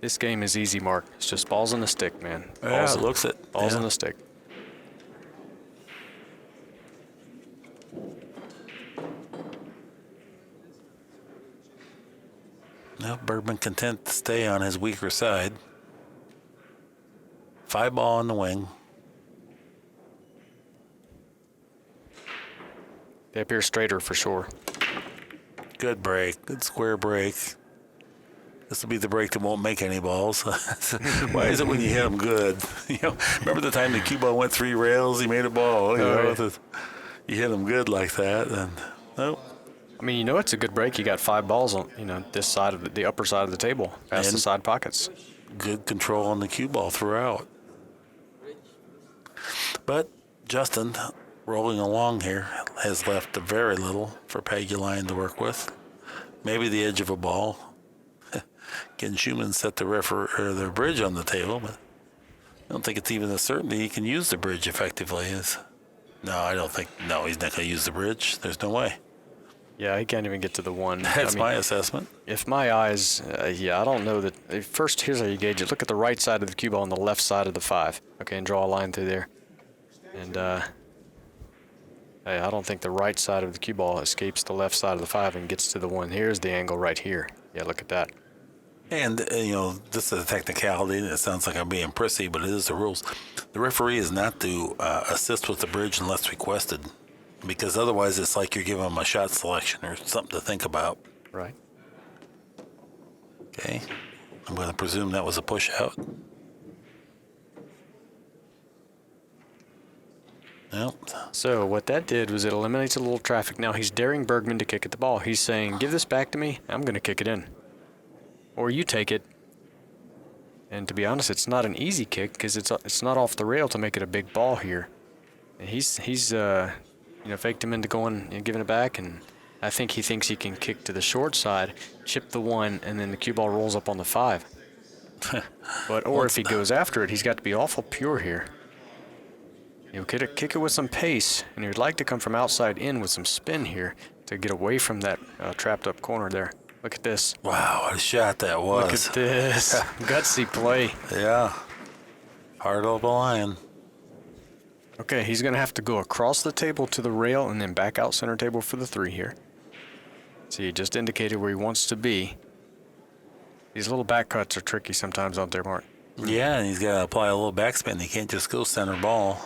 This game is easy, Mark. It's just balls on the stick, man. Yeah, it looks it. Balls Yeah. on the stick. Now Bergman content to stay on his weaker side. 5 ball on the wing. They appear straighter for sure. Good break. Good square break. This will be the break that won't make any balls. Why is it when you hit them good? Remember the time the cue ball went 3 rails, he made a ball. You hit them good like that, and nope. I mean, it's a good break. You got 5 balls on, this side of the upper side of the table, past the side pockets. Good control on the cue ball throughout. But Justin, rolling along here, has left very little for Pagulayan to work with. Maybe the edge of a ball. Ken Schumann set the bridge on the table, but I don't think it's even a certainty he can use the bridge effectively. No, I don't think. No, he's not going to use the bridge. There's no way. Yeah, he can't even get to the 1. That's my assessment. If my eyes, I don't know that. First, here's how you gauge it. Look at the right side of the cue ball and the left side of the 5. Okay, and draw a line through there. And I don't think the right side of the cue ball escapes the left side of the 5 and gets to the 1. Here's the angle right here. Yeah, look at that. And, this is a technicality, and it sounds like I'm being prissy, but it is the rules. The referee is not to assist with the bridge unless requested, because otherwise it's like you're giving them a shot selection or something to think about. Right. Okay. I'm going to presume that was a push out. Nope. So what that did was it eliminates a little traffic. Now he's daring Bergman to kick at the ball. He's saying, give this back to me, I'm going to kick it in. Or you take it. And to be honest, it's not an easy kick because it's not off the rail to make it a big ball here. And he's faked him into going and giving it back, and I think he thinks he can kick to the short side, chip the 1, and then the cue ball rolls up on the 5. Or if he goes after it, he's got to be awful pure here. Kick it with some pace, and he would like to come from outside in with some spin here to get away from that trapped up corner there. Look at this. Wow, what a shot that was. Look at this. Gutsy play. Yeah. Heart of a lion. Okay, he's going to have to go across the table to the rail and then back out center table for the 3 here. See, he just indicated where he wants to be. These little back cuts are tricky sometimes, aren't they, Mark? Yeah, and he's got to apply a little backspin. He can't just go center ball.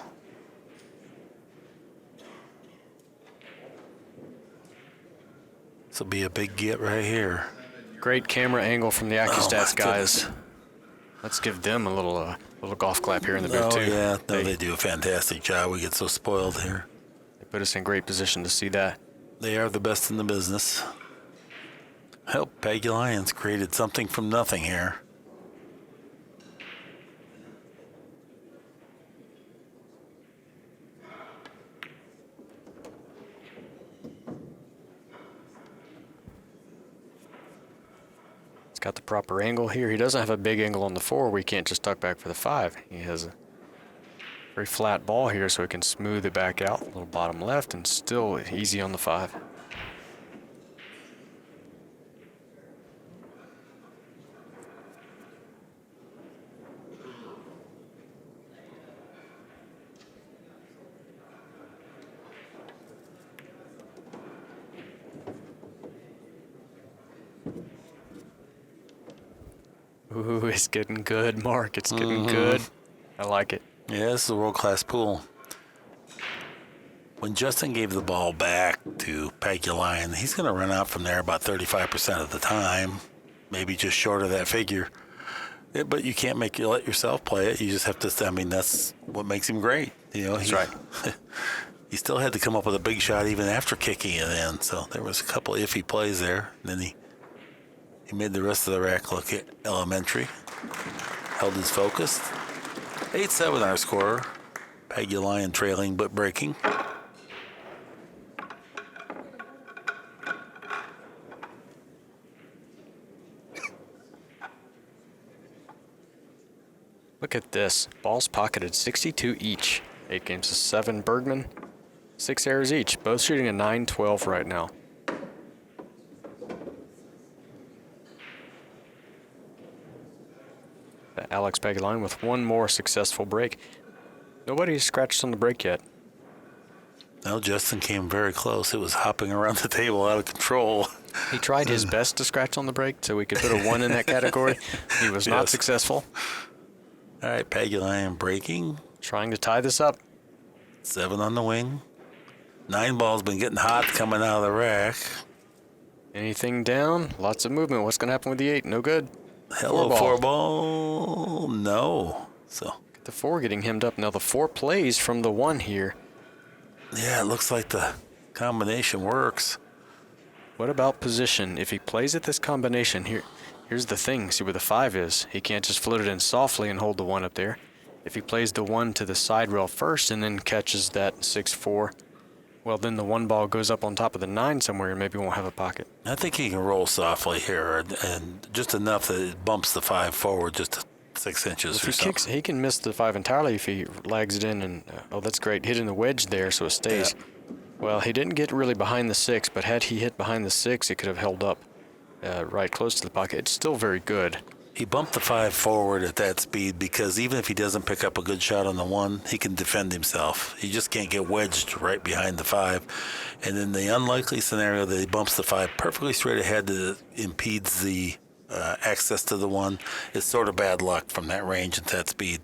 This will be a big get right here. Great camera angle from the Accu-Stats guys. Goodness. Let's give them a little golf clap here in the booth, too. Yeah, no, they do a fantastic job. We get so spoiled here. They put us in great position to see that. They are the best in the business. Help, Pagulayans created something from nothing here. It's got the proper angle here. He doesn't have a big angle on the 4 where he can't just tuck back for the 5. He has a very flat ball here so he can smooth it back out, a little bottom left, and still easy on the 5. Ooh, it's getting good, Mark. It's getting good. I like it. Yeah, this is a world-class pool. When Justin gave the ball back to Pagulayan, he's going to run out from there about 35% of the time, maybe just short of that figure. But you can't let yourself play it. You just have to. I mean, that's what makes him great. That's right. He still had to come up with a big shot even after kicking it in. So there was a couple iffy plays there. And then he made the rest of the rack look elementary. Held his focus. 8-7 our score. Pagulayan trailing but breaking. Look at this. Balls pocketed 62 each. 8 games to 7 Bergman. 6 errors each. Both shooting a 9-12 right now. Alex Pagulayan with one more successful break. Nobody's scratched on the break yet. No, Justin came very close. It was hopping around the table out of control. He tried his best to scratch on the break so we could put a 1 in that category. He was not successful. All right, Pagulayan breaking. Trying to tie this up. 7 on the wing. 9 ball's been getting hot coming out of the rack. Anything down? Lots of movement. What's going to happen with the 8? No good. Hello, 4 ball. 4 ball. No. So. The 4 getting hemmed up. Now the 4 plays from the 1 here. Yeah, it looks like the combination works. What about position? If he plays at this combination, here's the thing. See where the 5 is. He can't just float it in softly and hold the 1 up there. If he plays the 1 to the side rail first and then catches that 6-4, well, then the 1 ball goes up on top of the 9 somewhere and maybe won't have a pocket. I think he can roll softly here and just enough that it bumps the 5 forward just 6 inches If or he something. kicks, he can miss the 5 entirely if he lags it in and, oh, that's great. Hitting the wedge there so it stays. Yeah. Well, he didn't get really behind the 6, but had he hit behind the 6, it could have held up right close to the pocket. It's still very good. He bumped the 5 forward at that speed because even if he doesn't pick up a good shot on the 1, he can defend himself. He just can't get wedged right behind the 5. And in the unlikely scenario that he bumps the 5 perfectly straight ahead that impedes the access to the 1, it's sort of bad luck from that range and that speed.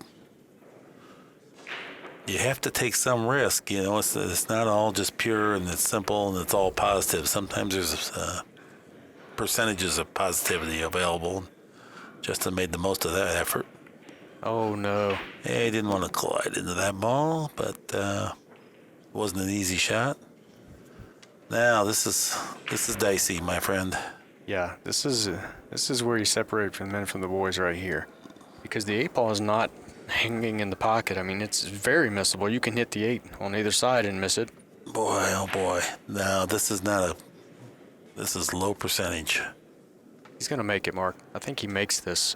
You have to take some risk, it's not all just pure and it's simple and it's all positive. Sometimes there's percentages of positivity available. Justin made the most of that effort. Oh no. He didn't want to collide into that ball, but it wasn't an easy shot. Now this is dicey, my friend. Yeah, this is where you separate from the men from the boys right here, because the 8 ball is not hanging in the pocket. I mean, it's very missable. You can hit the 8 on either side and miss it. Boy, oh boy. No, this is low percentage. He's gonna make it, Mark. I think he makes this.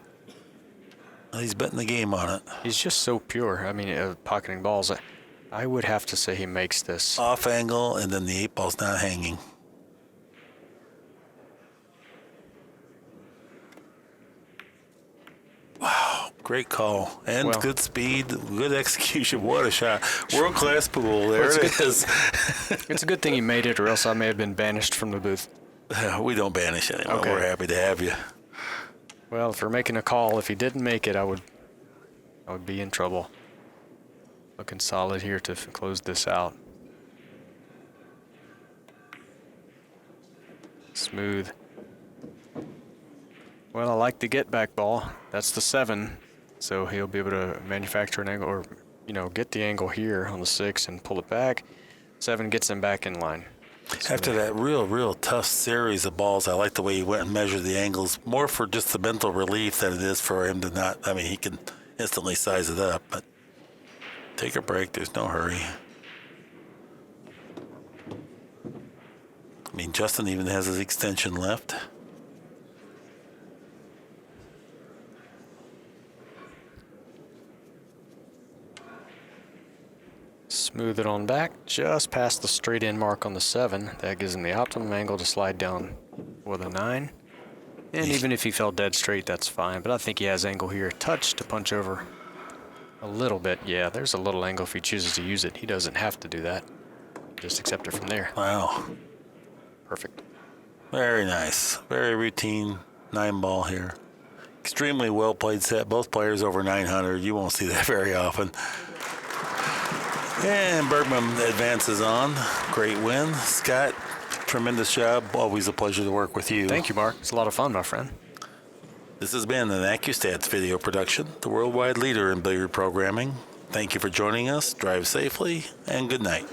He's betting the game on it. He's just so pure. I mean, pocketing balls. I would have to say he makes this. Off angle, and then the 8 ball's not hanging. Wow, great call. And Well, good speed, good execution. What a shot. World-class pool. There Well, it is. it's a good thing he made it, or else I may have been banished from the booth. We don't banish anyone. Okay. We're happy to have you. Well, for making a call, if he didn't make it, I would be in trouble. Looking solid here to close this out. Smooth. Well, I like the get back ball. That's the 7. So he'll be able to manufacture an angle, or, get the angle here on the 6 and pull it back. 7 gets him back in line. So After that real tough series of balls, I like the way he went and measured the angles, more for just the mental relief than it is for him to not. I mean, he can instantly size it up, but take a break. There's no hurry. I mean, Justin even has his extension left. smooth it on back, just past the straight in mark on the 7. That gives him the optimum angle to slide down with a 9. And even if he fell dead straight, that's fine. But I think he has angle here. Touch to punch over a little bit. Yeah, there's a little angle if he chooses to use it. He doesn't have to do that. Just accept it from there. Wow. Perfect. Very nice. Very routine 9 ball here. Extremely well played set. Both players over 900. You won't see that very often. And Bergman advances on. Great win. Scott, tremendous job. Always a pleasure to work with you. Thank you, Mark. It's a lot of fun, my friend. This has been an Accu-Stats video production, the worldwide leader in billiard programming. Thank you for joining us. Drive safely, and good night.